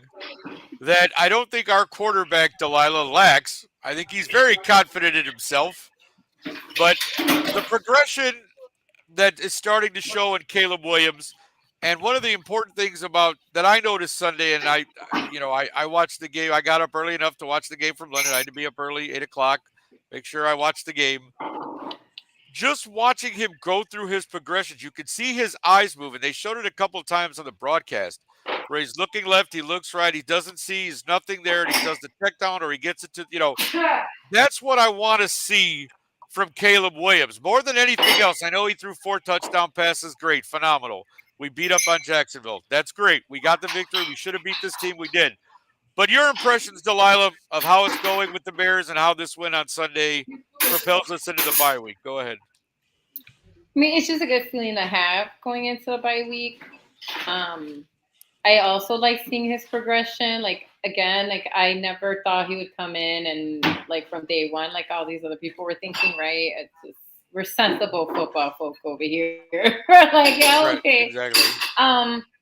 S1: that I don't think our quarterback Delilah lacks. I think he's very confident in himself, but the progression that is starting to show in Caleb Williams, and one of the important things about that I noticed Sunday, and I watched the game. I got up early enough to watch the game from London. I had to be up early, 8 o'clock, make sure I watched the game. Just watching him go through his progressions, you could see his eyes moving. They showed it a couple of times on the broadcast where he's looking left, he looks right, he doesn't see, he's nothing there, and he does the check down or he gets it to. That's what I want to see from Caleb Williams more than anything else. I know he threw 4 touchdown passes. Great, phenomenal. We beat up on Jacksonville. That's great. We got the victory. We should have beat this team. We did. But your impressions, Delilah, of how it's going with the Bears and how this win on Sunday propels us into the bye week. Go ahead.
S2: I mean, it's just a good feeling to have going into the bye week. I also like seeing his progression. Like, again, like I never thought he would come in and like from day one, like all these other people were thinking, right? It's just, we're sensible football folk over here. We're like, yeah,
S1: Right,
S2: okay.
S1: exactly.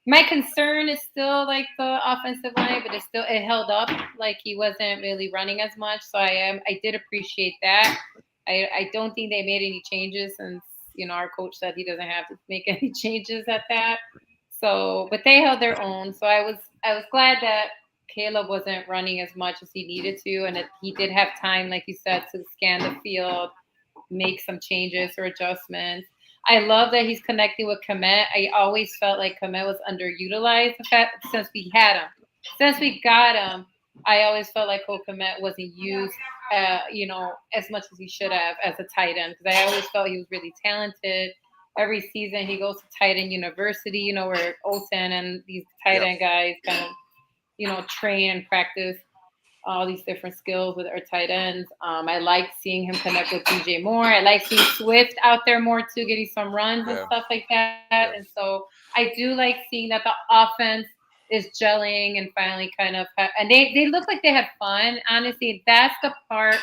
S2: My concern is still like the offensive line, but it held up. Like he wasn't really running as much. So I did appreciate that. I don't think they made any changes since, our coach said he doesn't have to make any changes at that. So, but they held their own. So I was glad that Caleb wasn't running as much as he needed to, and he did have time, like you said, to scan the field, make some changes or adjustments. I love that he's connecting with Komet. I always felt like Komet was underutilized since we had him. Since we got him, I always felt like Cole Komet wasn't used, as much as he should have as a tight end, because I always felt he was really talented. Every season he goes to tight end university, where Olsen and these tight end guys kind of, train and practice all these different skills with our tight ends. I like seeing him connect with DJ Moore. I like seeing Swift out there more too, getting some runs and stuff like that. Yeah. And so I do like seeing that the offense is gelling and finally kind of, and they look like they had fun. Honestly, that's the part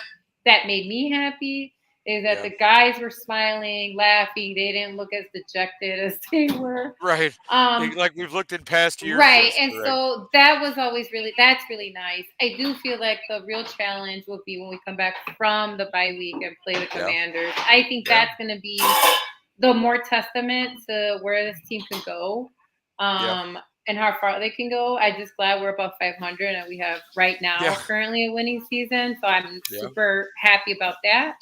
S2: that made me happy. Is that the guys were smiling, laughing. They didn't look as dejected as they were.
S1: Right. Like we've looked in past years.
S2: Right. And so that was always that's really nice. I do feel like the real challenge will be when we come back from the bye week and play the Commanders. I think that's going to be the more testament to where this team can go and how far they can go. I'm just glad we're above 500 and we have right now currently a winning season. So I'm super happy about that.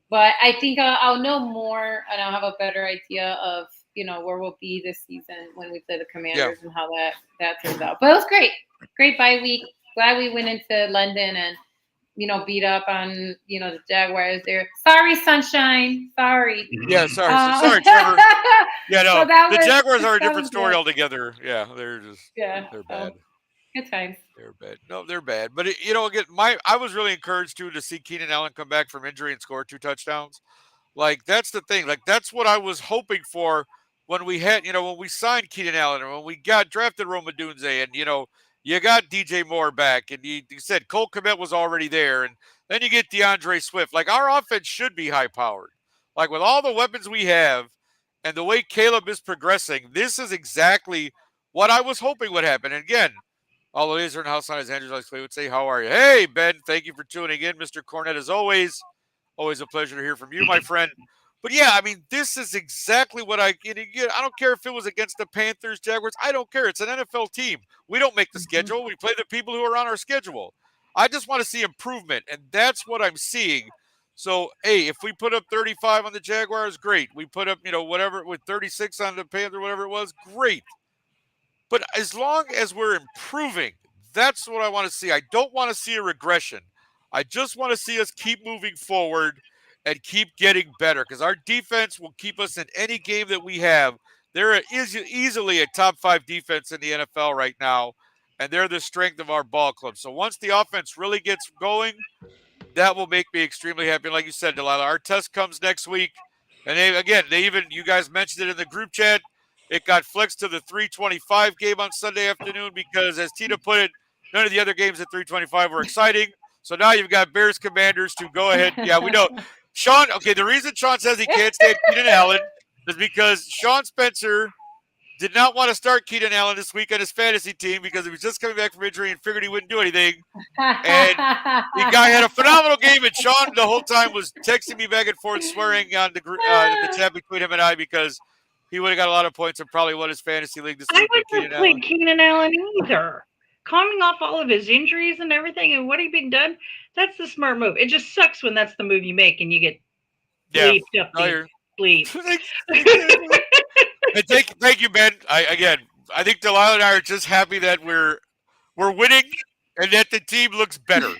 S2: But I think I'll know more and I'll have a better idea of, where we'll be this season when we play the Commanders and how that turns out. But it was great. Great bye week. Glad we went into London and, beat up on, the Jaguars there. Sorry, Sunshine. Sorry.
S1: Yeah, sorry, Trevor. Yeah, no, so the Jaguars are a different story altogether. Yeah, they're bad.
S2: Good times.
S1: They're bad. No, they're bad. But again, I was really encouraged to see Keenan Allen come back from injury and score 2 touchdowns. Like that's the thing. Like that's what I was hoping for when we had, when we signed Keenan Allen and when we got drafted Roma Dunze and you got DJ Moore back and you said Cole Kmet was already there and then you get DeAndre Swift. Like our offense should be high powered. Like with all the weapons we have and the way Caleb is progressing, this is exactly what I was hoping would happen. And again, all it is are in house on his Andrews like Clay would say, how are you? Hey, Ben, thank you for tuning in. Mr. Cornett, as always a pleasure to hear from you, my friend. But yeah, I mean, this is exactly what I don't care if it was against the Panthers, Jaguars. I don't care. It's an NFL team. We don't make the schedule. We play the people who are on our schedule. I just want to see improvement, and that's what I'm seeing. So, hey, if we put up 35 on the Jaguars, great. We put up, whatever, with 36 on the Panthers, whatever it was, great. But as long as we're improving, that's what I want to see. I don't want to see a regression. I just want to see us keep moving forward and keep getting better because our defense will keep us in any game that we have. They're easily a top 5 defense in the NFL right now, and they're the strength of our ball club. So once the offense really gets going, that will make me extremely happy. And like you said, Delilah, our test comes next week. And you guys mentioned it in the group chat. It got flexed to the 325 game on Sunday afternoon because, as Tina put it, none of the other games at 325 were exciting. So now you've got Bears Commanders to go ahead. Yeah, we know. Sean, okay, the reason Sean says he can't stand Keenan Allen is because Sean Spencer did not want to start Keenan Allen this week on his fantasy team because he was just coming back from injury and figured he wouldn't do anything. And the guy had a phenomenal game, and Sean the whole time was texting me back and forth, swearing on the chat between him and I because he would have got a lot of points and probably won his fantasy league this
S3: I
S1: week with
S3: wouldn't
S1: Keenan
S3: have played
S1: Allen.
S3: Keenan Allen either. Coming off all of his injuries and everything and what he'd been done, that's the smart move. It just sucks when that's the move you make and you get bleeped up the bleep.
S1: And thank you, Ben. I think Delilah and I are just happy that we're winning and that the team looks better.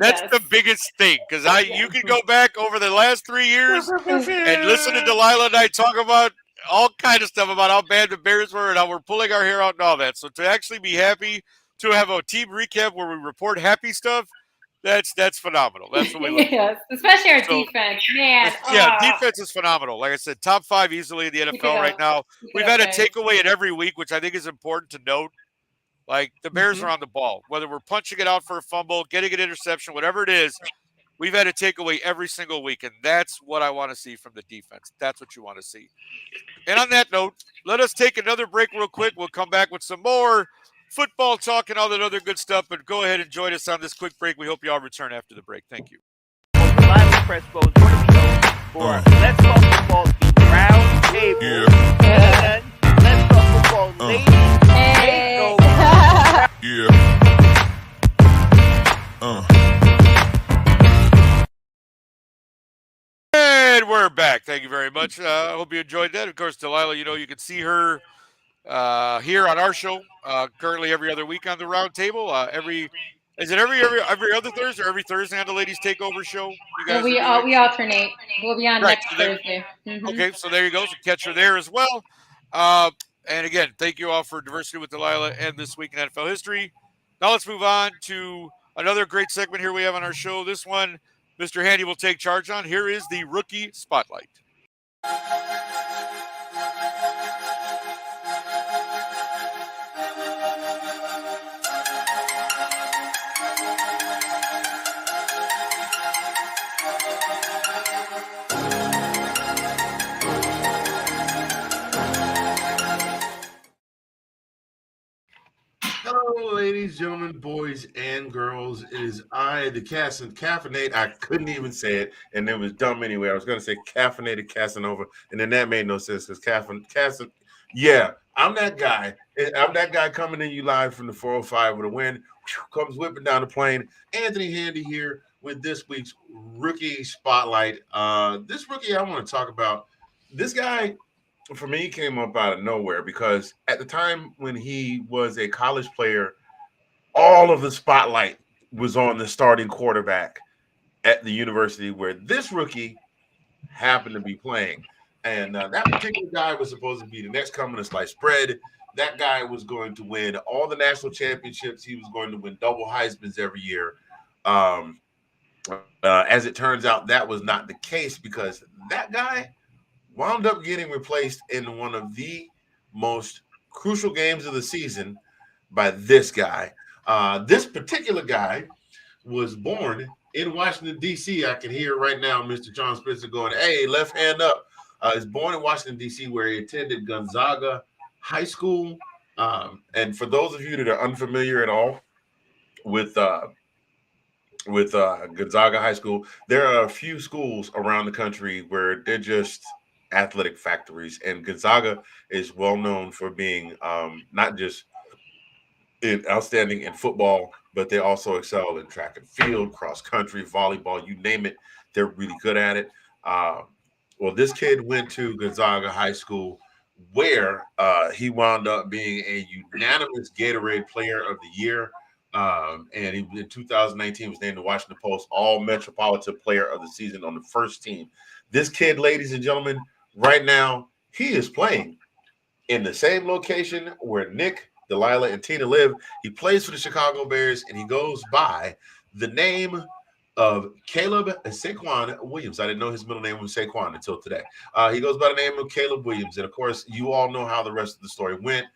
S1: That's the biggest thing because you can go back over the last 3 years and listen to Delilah and I talk about all kind of stuff about how bad the Bears were and how we're pulling our hair out and all that. So to actually be happy to have a team recap where we report happy stuff, that's phenomenal. That's what we look for.
S2: Especially our defense, man.
S1: Yeah, defense is phenomenal. Like I said, top 5 easily in the NFL right now. We've had a takeaway in every week, which I think is important to note. Like the Bears are on the ball, whether we're punching it out for a fumble, getting an interception, whatever it is. We've had a takeaway every single week, and that's what I want to see from the defense. That's what you want to see. And on that note, let us take another break real quick. We'll come back with some more football talk and all that other good stuff. But go ahead and join us on this quick break. We hope you all return after the break. Thank you.
S5: Delilah Crespo is going to be on for Let's Talk Football, the Roundtable.
S6: Yeah.
S5: And Let's Talk Football, ladies.
S6: Yeah.
S1: And we're back. Thank you very much. I hope you enjoyed that. Of course, Delilah, you can see her here on our show currently every other week on the Roundtable. Is it every other Thursday or every Thursday on the Ladies Takeover show? You guys
S2: we alternate. We'll be on next Thursday.
S1: Okay, so there you go. So catch her there as well. And again, thank you all for Diversity with Delilah and This Week in NFL History. Now let's move on to another great segment here we have on our show. This one, Mr. Handy will take charge on. Here is the Rookie Spotlight.
S4: Hello, ladies, gentlemen, boys, and girls. It is I, the Caffeinate. I couldn't even say it, and it was dumb anyway. I was going to say Caffeinated Casanova, and then that made no sense because yeah, I'm that guy. I'm that guy coming in you live from the 405 with a win. Comes whipping down the plane. Anthony Handy here with this week's Rookie Spotlight. This rookie I want to talk about, this guy, for me, came up out of nowhere because at the time when he was a college player, all of the spotlight was on the starting quarterback at the university where this rookie happened to be playing. And that particular guy was supposed to be the next coming of sliced bread. That guy was going to win all the national championships. He was going to win double Heismans every year. As it turns out, that was not the case because that guy wound up getting replaced in one of the most crucial games of the season by this guy. This particular guy was born in Washington, D.C. I can hear right now Mr. John Spencer going, hey, left hand up. He's born in Washington, D.C., where he attended Gonzaga High School. And for those of you that are unfamiliar at all with Gonzaga High School, there are a few schools around the country where they're just athletic factories, and Gonzaga is well known for being not just outstanding in football, but they also excel in track and field, cross country, volleyball, you name it. They're really good at it. Well, this kid went to Gonzaga High School where he wound up being a unanimous Gatorade Player of the Year. And he, in 2019, was named the Washington Post All-Metropolitan Player of the Season on the first team. This kid, ladies and gentlemen, right now, he is playing in the same location where Nick, Delilah, and Tina live. He plays for the Chicago Bears, and he goes by the name of Caleb Saquon Williams. I didn't know his middle name was Saquon until today. He goes by the name of Caleb Williams. And, of course, you all know how the rest of the story went.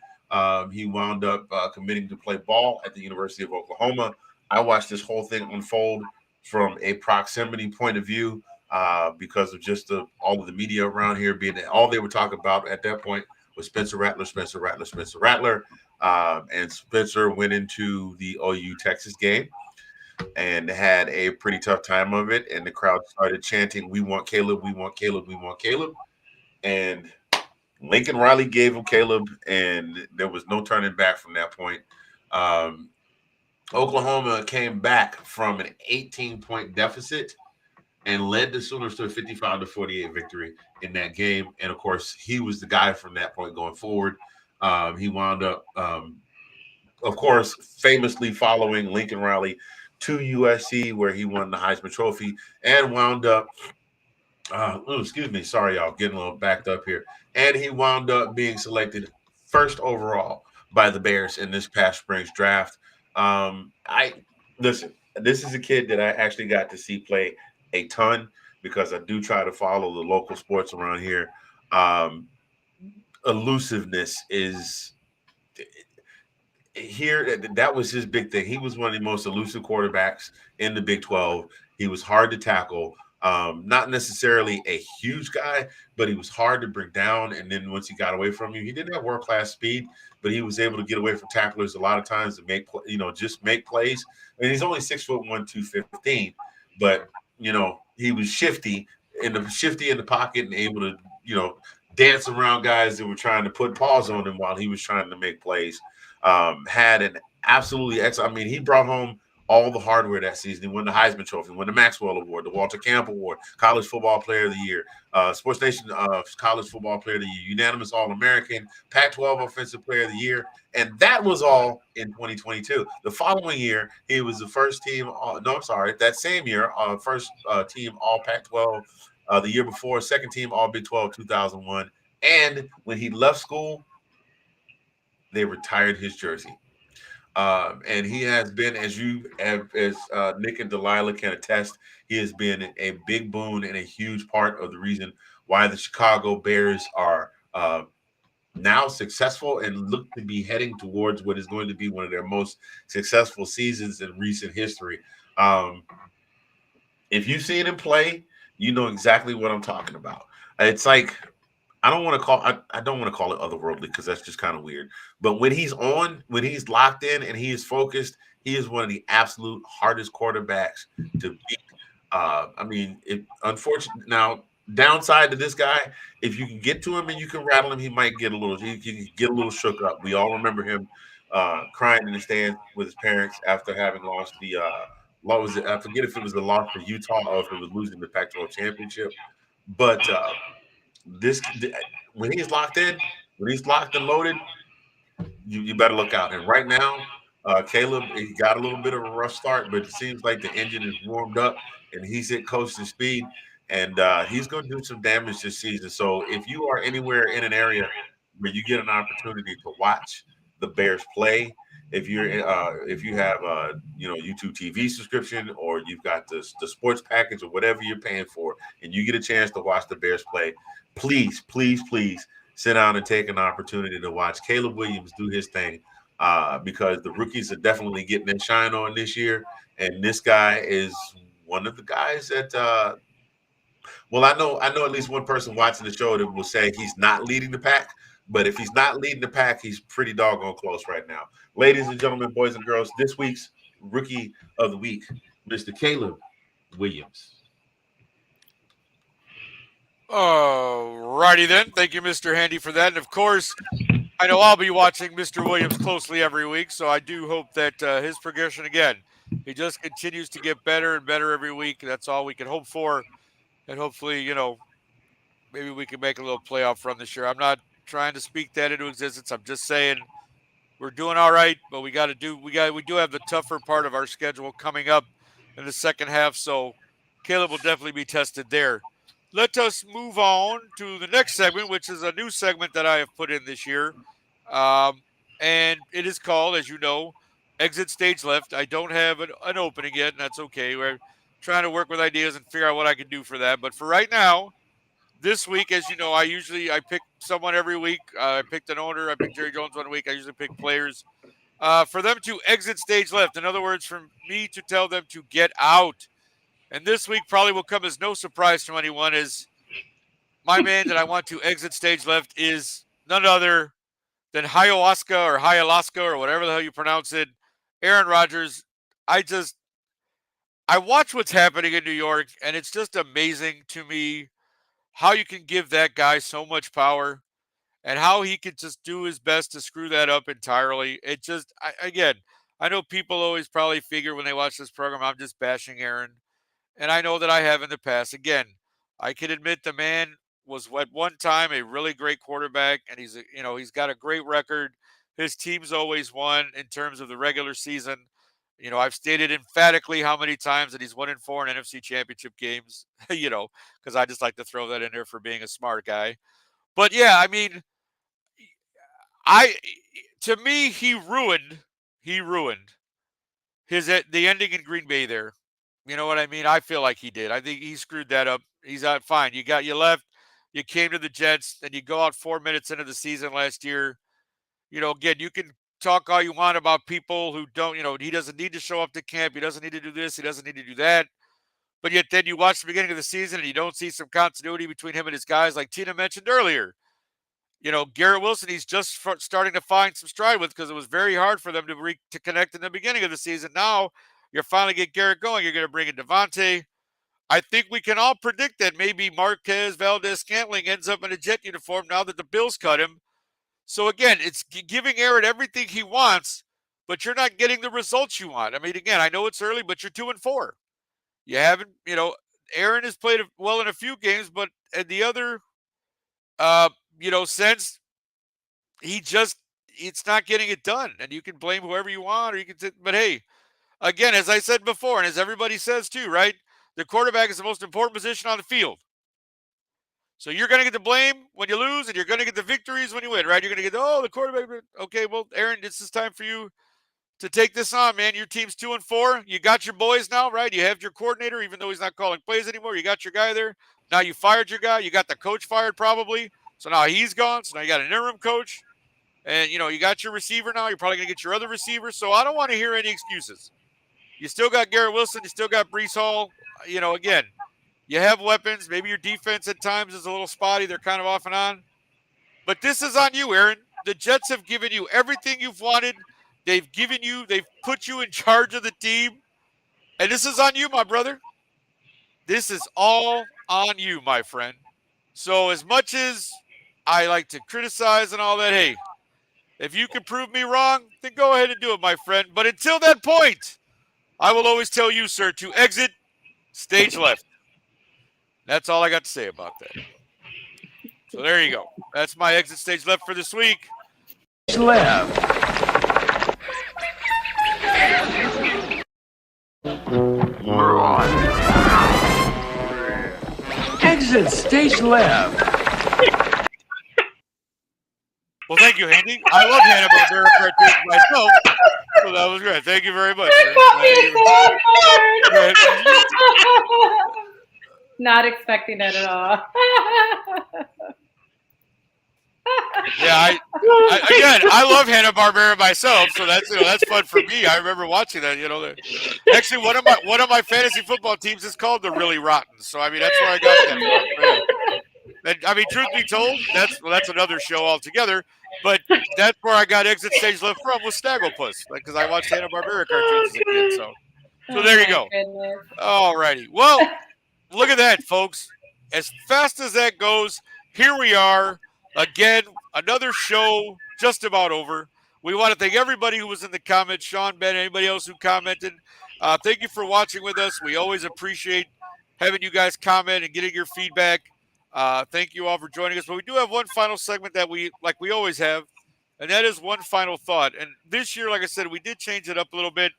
S4: He wound up committing to play ball at the University of Oklahoma. I watched this whole thing unfold from a proximity point of view because of just all of the media around here being all they were talking about at that point with Spencer Rattler. And Spencer went into the OU Texas game and had a pretty tough time of it. And the crowd started chanting, "We want Caleb, we want Caleb, we want Caleb." And Lincoln Riley gave him Caleb, and there was no turning back from that point. Um, Oklahoma came back from an 18-point deficit and led the Sooners to a 55-48 victory in that game. And of course, he was the guy from that point going forward. He wound up, of course, famously following Lincoln Riley to USC, where he won the Heisman Trophy and wound up. Excuse me, sorry, y'all, getting a little backed up here. And he wound up being selected first overall by the Bears in this past spring's draft. I listen. This is a kid that I actually got to see play a ton because I do try to follow the local sports around here. Elusiveness is here. That was his big thing. He was one of the most elusive quarterbacks in the Big 12. He was hard to tackle. Not necessarily a huge guy, but he was hard to bring down. And then once he got away from you, he didn't have world-class speed, but he was able to get away from tacklers a lot of times to make, just make plays. And he's only 6'1", 215, but he was shifty in the pocket and able to, dance around guys that were trying to put paws on him while he was trying to make plays. Had an absolutely excellent. I mean, he brought home all the hardware that season. He won the Heisman Trophy, won the Maxwell Award, the Walter Camp Award, College Football Player of the Year, Sports Nation College Football Player of the Year, unanimous All-American, Pac-12 Offensive Player of the Year, and that was all in 2022. The following year, he was the first team. That same year, first team All Pac-12. The year before, second team All Big 12, 2001. And when he left school, they retired his jersey. And he has been, as Nick and Delilah can attest, he has been a big boon and a huge part of the reason why the Chicago Bears are now successful and look to be heading towards what is going to be one of their most successful seasons in recent history. If you've seen him play, you know exactly what I'm talking about. It's like, I don't want to call it otherworldly because that's just kind of weird. But when he's locked in and he is focused, he is one of the absolute hardest quarterbacks to beat. Unfortunately, now downside to this guy, if you can get to him and you can rattle him, he get a little shook up. We all remember him crying in the stands with his parents after having lost the I forget if it was the loss to Utah or if it was losing the Pac-12 championship, but. When he's locked in, when he's locked and loaded, you better look out. And right now, Caleb, he got a little bit of a rough start, but it seems like the engine is warmed up and he's at coasting speed, and he's going to do some damage this season. So if you are anywhere in an area where you get an opportunity to watch the Bears play, if you have YouTube TV subscription or you've got the sports package or whatever you're paying for, and you get a chance to watch the Bears play, please sit down and take an opportunity to watch Caleb Williams do his thing, because the rookies are definitely getting their shine on this year, and this guy is one of the guys that. I know at least one person watching the show that will say he's not leading the pack. But if he's not leading the pack, he's pretty doggone close right now. Ladies and gentlemen, boys and girls, this week's Rookie of the Week, Mr. Caleb Williams.
S1: All righty then. Thank you, Mr. Handy, for that. And, of course, I know I'll be watching Mr. Williams closely every week, so I do hope that his progression, again, he just continues to get better and better every week. That's all we can hope for. And hopefully, maybe we can make a little playoff run this year. I'm not trying to speak that into existence. I'm just saying we're doing all right, but we do have the tougher part of our schedule coming up in the second half. So Caleb will definitely be tested there. Let us move on to the next segment, which is a new segment that I have put in this year. And it is called, as you know, Exit Stage Left. I don't have an opening yet, and that's okay. We're trying to work with ideas and figure out what I can do for that. But for right now, this week, as you know, I pick someone every week. I picked an owner. I picked Jerry Jones one week. I usually pick players for them to exit stage left. In other words, for me to tell them to get out. And this week probably will come as no surprise to anyone, as my man that I want to exit stage left is none other than Hialaska or whatever the hell you pronounce it, Aaron Rodgers. I watch what's happening in New York, and it's just amazing to me how you can give that guy so much power and how he could just do his best to screw that up entirely. Again, I know people always probably figure when they watch this program, I'm just bashing Aaron. And I know that I have in the past. Again, I can admit the man was at one time a really great quarterback, and he's got a great record. His team's always won in terms of the regular season. I've stated emphatically how many times that he's 1-4 in NFC Championship games. Because I just like to throw that in there for being a smart guy. But yeah, I mean, to me, he ruined the ending in Green Bay there. You know what I mean? I feel like he did. I think he screwed that up. He's out fine. You left, you came to the Jets, and you go out 4 minutes into the season last year. Again, you can talk all you want about people who don't, he doesn't need to show up to camp. He doesn't need to do this. He doesn't need to do that. But yet then you watch the beginning of the season and you don't see some continuity between him and his guys like Tina mentioned earlier. Garrett Wilson, he's just starting to find some stride with because it was very hard for them to connect in the beginning of the season. Now you're finally get Garrett going. You're going to bring in Devontae. I think we can all predict that maybe Marquez Valdez-Scantling ends up in a Jet uniform now that the Bills cut him. So again, it's giving Aaron everything he wants, but you're not getting the results you want. I mean, again, I know it's early, but you're 2-4. You haven't, Aaron has played well in a few games, but in the other sense, it's not getting it done. And you can blame whoever you want, but hey, again, as I said before, and as everybody says too, right? The quarterback is the most important position on the field. So you're going to get the blame when you lose, and you're going to get the victories when you win, right? You're going to get, the quarterback. Okay, well, Aaron, this is time for you to take this on, man. Your team's 2-4. You got your boys now, right? You have your coordinator, even though he's not calling plays anymore. You got your guy there. Now you fired your guy. You got the coach fired probably. So now he's gone. So now you got an interim coach. And, you got your receiver now. You're probably going to get your other receiver. So I don't want to hear any excuses. You still got Garrett Wilson. You still got Breece Hall. Again, you have weapons. Maybe your defense at times is a little spotty. They're kind of off and on. But this is on you, Aaron. The Jets have given you everything you've wanted. They've put you in charge of the team. And this is on you, my brother. This is all on you, my friend. So as much as I like to criticize and all that, hey, if you can prove me wrong, then go ahead and do it, my friend. But until that point, I will always tell you, sir, to exit stage left. That's all I got to say about that. So there you go. That's my exit stage left for this week.
S6: Left. Exit stage left.
S1: Well, thank you, Handy. I love Hanna-Barbera cartoons myself, so that was great. Thank you very much.
S2: Not expecting that at all.
S1: Yeah, I love Hanna-Barbera myself, so that's fun for me. I remember watching that. Actually, one of my fantasy football teams is called the Really Rotten. So I mean, that's where I got that from. And, I mean, truth be told, that's another show altogether. But that's where I got exit stage left from was Snagglepuss, because I watched Hanna-Barbera cartoons as a kid. So there you go. All righty. Well, look at that, folks. As fast as that goes, here we are. Again, another show just about over. We want to thank everybody who was in the comments, Sean, Ben, anybody else who commented. Thank you for watching with us. We always appreciate having you guys comment and getting your feedback. Thank you all for joining us. But we do have one final segment that we always have, and that is one final thought. And this year, like I said, we did change it up a little bit,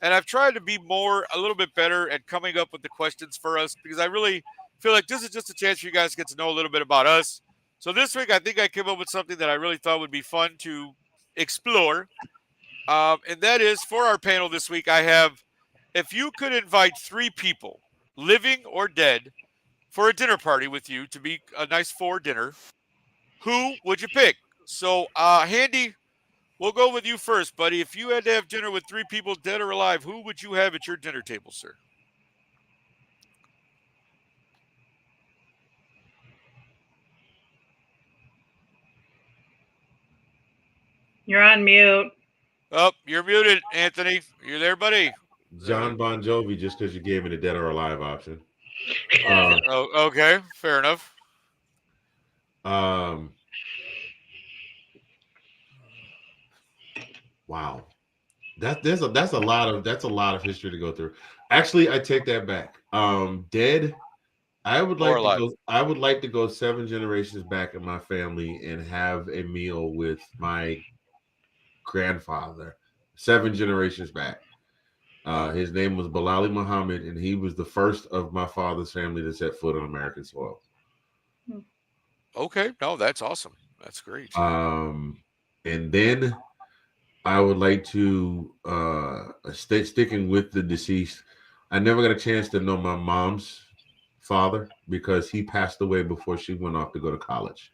S1: and I've tried to be a little bit better at coming up with the questions for us, because I really feel like this is just a chance for you guys to get to know a little bit about us. So this week, I think I came up with something that I really thought would be fun to explore. And that is, for our panel this week, I have, if you could invite 3 people, living or dead, for a dinner party with you to be a nice 4 dinner, who would you pick? So, Handy, we'll go with you first, buddy. If you had to have dinner with 3 people, dead or alive, who would you have at your dinner table, sir?
S3: You're on mute.
S1: Oh, you're muted, Anthony. You there, buddy?
S7: John Bon Jovi, just because you gave me the dead or alive option.
S1: Okay, fair enough.
S7: Wow, that's a lot of history to go through. Actually, I take that back. Dead. I would like to go 7 generations back in my family and have a meal with my grandfather. 7 generations back. His name was Bilali Muhammad, and he was the first of my father's family to set foot on American soil.
S1: Okay, no, that's awesome. That's great.
S7: And then I would like to sticking with the deceased. I never got a chance to know my mom's father because he passed away before she went off to go to college.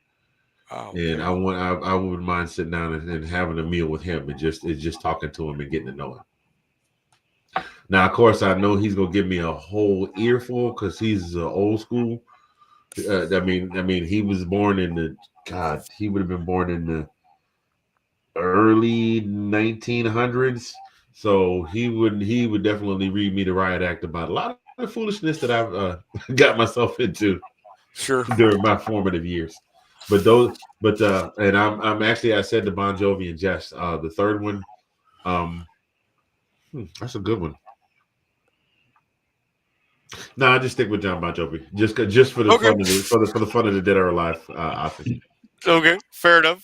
S1: Oh, okay.
S7: And I wouldn't mind sitting down and having a meal with him and just talking to him and getting to know him. Now, of course, I know he's gonna give me a whole earful because he's old school. I mean, he was born in he would have been born in the early 1900s, so he would definitely read me the riot act about a lot of the foolishness that I've got myself into during my formative years. And I'm actually, I said to Bon Jovi and Jess, the third one, that's a good one. No, I just stick with John Bon Jovi, just for the fun of the fun of the dead or alive option.
S1: Okay, fair enough.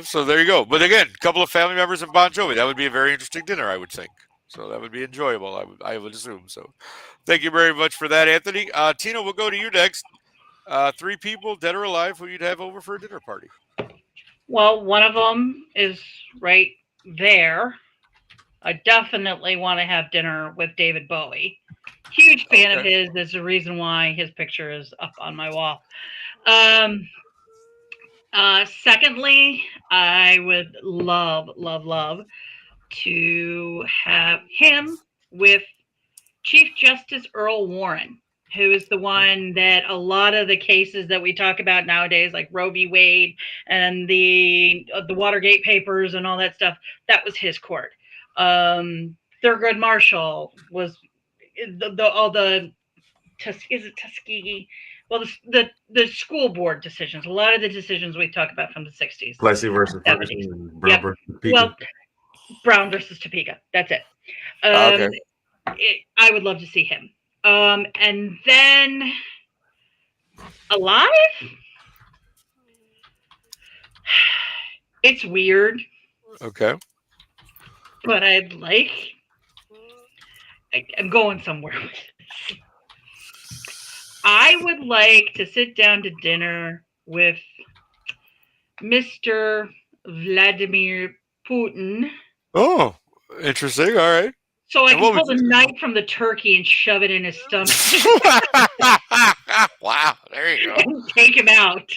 S1: So there you go. But again, a couple of family members of Bon Jovi, that would be a very interesting dinner, I would think. So that would be enjoyable, I would assume. So thank you very much for that, Anthony. Tina, we'll go to you next. 3 people, dead or alive, who you'd have over for a dinner party.
S3: Well, one of them is right there. I definitely want to have dinner with David Bowie. Huge fan of his. There's a reason why his picture is up on my wall. Secondly, I would love to have him with Chief Justice Earl Warren, who is the one that a lot of the cases that we talk about nowadays, like Roe v. Wade and the Watergate papers and all that stuff, that was his court. Thurgood Marshall was is it Tuskegee? Well, the school board decisions, a lot of the decisions we talk about from the 60s.
S4: Plessy versus Ferguson and Brown versus Topeka.
S3: Well, Brown versus Topeka. That's it. I would love to see him. And then alive? It's weird.
S1: Okay.
S3: But I'm going somewhere with this. I would like to sit down to dinner with Mr. Vladimir Putin.
S1: Oh, interesting. All right.
S3: So I can pull the knife from the turkey and shove it in his stomach.
S1: Wow, there you go.
S3: And take him out.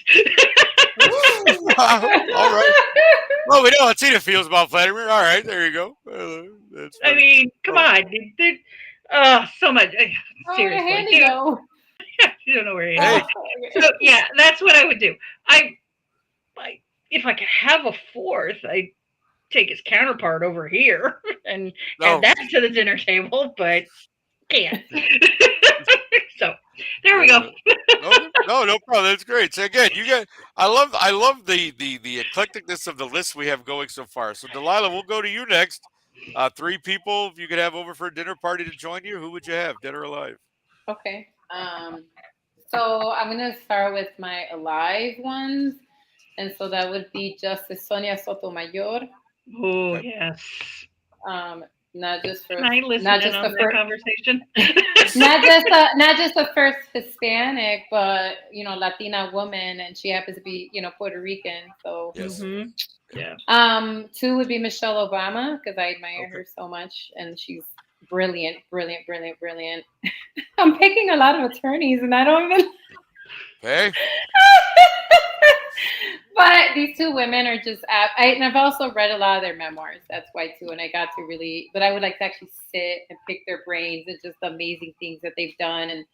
S1: All right. Well, we know how Tina feels about Vladimir. All right, there you go.
S3: I mean, come on. So much. Seriously. You don't know where he is. So, yeah, that's what I would do. If I could have a fourth, I'd take his counterpart over here and add that to the dinner table, but can't. So there we go.
S1: No problem. That's great. So again, I love the eclecticness of the list we have going so far. So Delilah, we'll go to you next. 3 people, if you could have over for a dinner party to join you, who would you have, dead or alive?
S2: Okay. So I'm gonna start with my alive ones, and so that would be Justice Sonia Sotomayor.
S3: Oh yes.
S2: Not just for
S3: Can I listen
S2: not
S3: in
S2: just
S3: on
S2: the
S3: that
S2: first
S3: conversation.
S2: not just the first Hispanic, but Latina woman, and she happens to be Puerto Rican. So
S1: yes.
S3: Yeah.
S2: 2 would be Michelle Obama, because I admire her so much, and she's brilliant. I'm picking a lot of attorneys, and I don't even.
S1: Hey.
S2: But these 2 women are just, and I've also read a lot of their memoirs. That's why too, and I got to really. But I would like to actually sit and pick their brains and just the amazing things that they've done and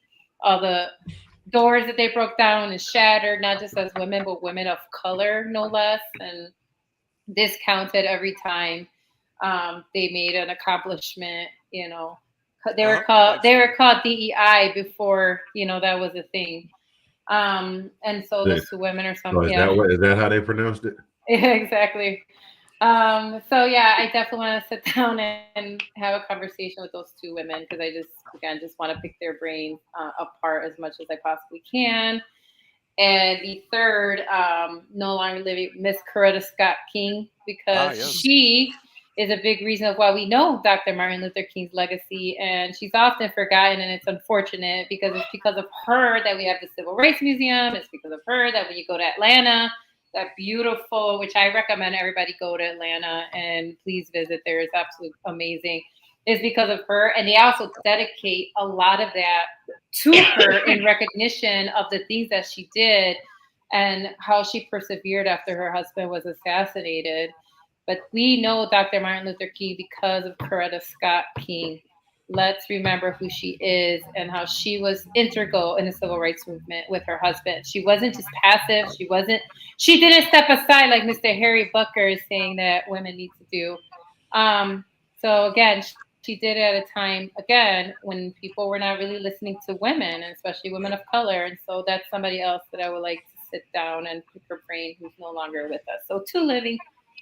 S2: all the doors that they broke down and shattered, not just as women, but women of color, no less. And discounted every time they made an accomplishment. They were
S1: Uh-huh.
S2: called DEI before that was a thing. And so those two women or
S7: So
S2: something.
S7: is that how they pronounced it?
S2: Yeah, exactly. So yeah, I definitely want to sit down and have a conversation with those two women because I just want to pick their brains apart as much as I possibly can. And the third, no longer living, Miss Coretta Scott King, because
S1: Yes.
S2: she is a big reason of why we know Dr. Martin Luther King's legacy. And she's often forgotten, and it's unfortunate because it's because of her that we have the Civil Rights Museum. It's because of her that when you go to Atlanta, that beautiful, which I recommend everybody go to Atlanta and please visit there. It's absolutely amazing. Is because of her. And they also dedicate a lot of that to her in recognition of the things that she did and how she persevered after her husband was assassinated. But we know Dr. Martin Luther King because of Coretta Scott King. Let's remember who she is and how she was integral in the civil rights movement with her husband. She wasn't just passive. She didn't step aside like Mr. Harry Bucker is saying that women need to do. So again, she did it at a time, again, when people were not really listening to women, and especially women of color. And so that's somebody else that I would like to sit down and pick her brain who's no longer with us. So 2 living,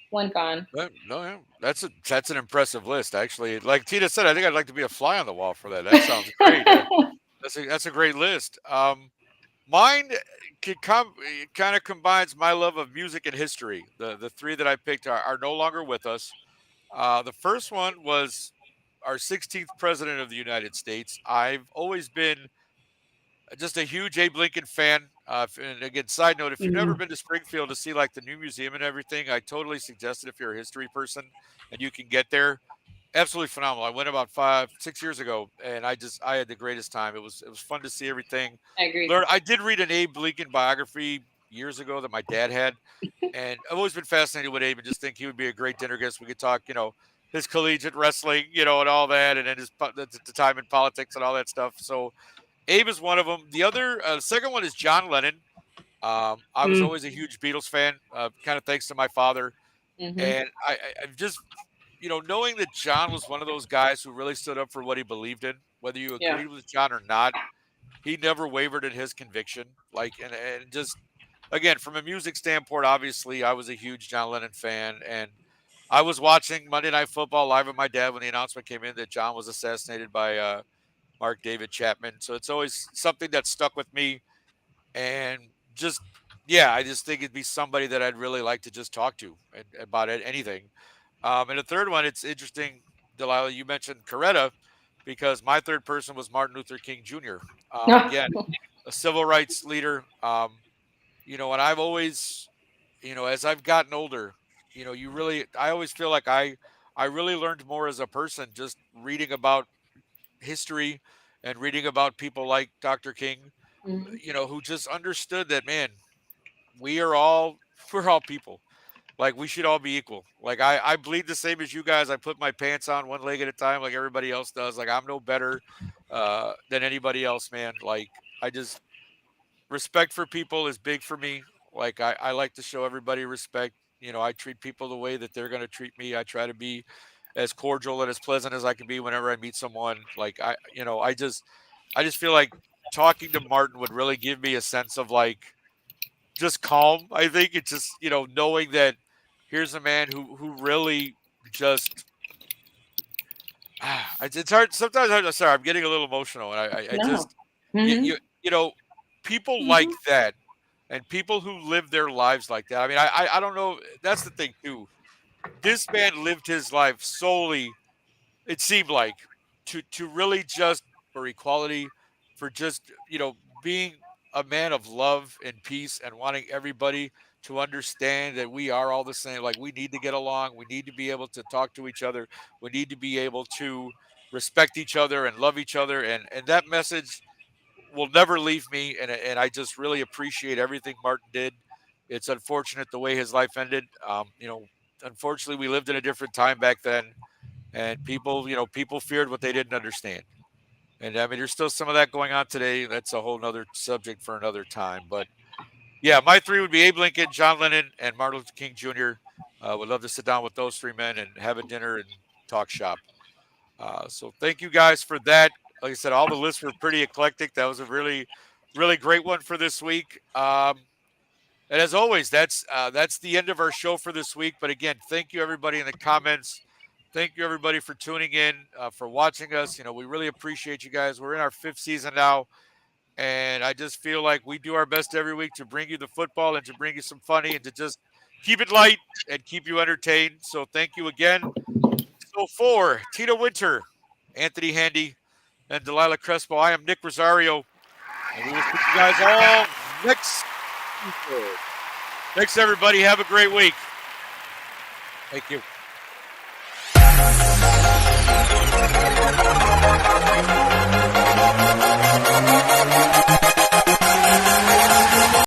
S2: 1 gone.
S1: No, yeah. That's an impressive list, actually. Like Tina said, I think I'd like to be a fly on the wall for that. That sounds great. That's a great list. Mine kind of combines my love of music and history. The three that I picked are no longer with us. The first one was our 16th president of the United States. I've always been just a huge Abe Lincoln fan. And again, side note, if you've never been to Springfield to see like the new museum and everything, I totally suggest it if you're a history person and you can get there. Absolutely phenomenal. I went about 5, 6 years ago, and I had the greatest time. It was fun to see everything.
S2: I agree.
S1: I did read an Abe Lincoln biography years ago that my dad had, and I've always been fascinated with Abe and just think he would be a great dinner guest. We could talk, his collegiate wrestling, and all that, and then the time in politics and all that stuff. So Abe is one of them. The second one is John Lennon. I was always a huge Beatles fan, kind of thanks to my father. And I've just, knowing that John was one of those guys who really stood up for what he believed in, whether you
S2: Yeah.
S1: agreed with John or not, he never wavered in his conviction. Like, and just, again, from a music standpoint, obviously, I was a huge John Lennon fan. And I was watching Monday Night Football live with my dad when the announcement came in that John was assassinated by Mark David Chapman. So it's always something that stuck with me. And just, yeah, I just think it'd be somebody that I'd really like to just talk to about anything. And the third one, it's interesting, Delilah, you mentioned Coretta, because my third person was Martin Luther King Jr. Again, a civil rights leader. And I've always, as I've gotten older, I always feel like I really learned more as a person just reading about history and reading about people like Dr. King,
S2: Mhm.
S1: who just understood that, man, we are all we're all people. Like we should all be equal. Like I bleed the same as you guys. I put my pants on one leg at a time like everybody else does. Like I'm no better than anybody else, man. Like I just respect for people is big for me. Like I like to show everybody respect. I treat people the way that they're gonna treat me. I try to be as cordial and as pleasant as I can be whenever I meet someone. Like I just feel like talking to Martin would really give me a sense of like just calm. I think it's just knowing that here's a man who really just it's hard sometimes. I'm sorry, I'm getting a little emotional, and I
S2: No.
S1: just you,
S2: Mhm.
S1: you you know people like
S2: Mhm.
S1: that and people who live their lives like that. I mean, I don't know. That's the thing too. This man lived his life solely, it seemed like, to really just for equality, for just being a man of love and peace and wanting everybody to understand that we are all the same. Like we need to get along, we need to be able to talk to each other, we need to be able to respect each other and love each other, and that message will never leave me. And I just really appreciate everything Martin did. It's unfortunate the way his life ended. Unfortunately, we lived in a different time back then, and people feared what they didn't understand. And I mean, there's still some of that going on today. That's a whole nother subject for another time. But yeah, my three would be Abe Lincoln, John Lennon, and Martin Luther King Jr. Would love to sit down with those three men and have a dinner and talk shop. So thank you guys for that. Like I said, all the lists were pretty eclectic. That was a really, really great one for this week. And as always, that's the end of our show for this week. But again, thank you everybody in the comments. Thank you everybody for tuning in, for watching us. We really appreciate you guys. We're in our 5th season now, and I just feel like we do our best every week to bring you the football and to bring you some funny and to just keep it light and keep you entertained. So thank you again. So for Tito Winter, Anthony Handy, and Delilah Crespo, I am Nick Rosario, and we will see you guys all next Tuesday. Thanks, everybody. Have a great week. Thank you.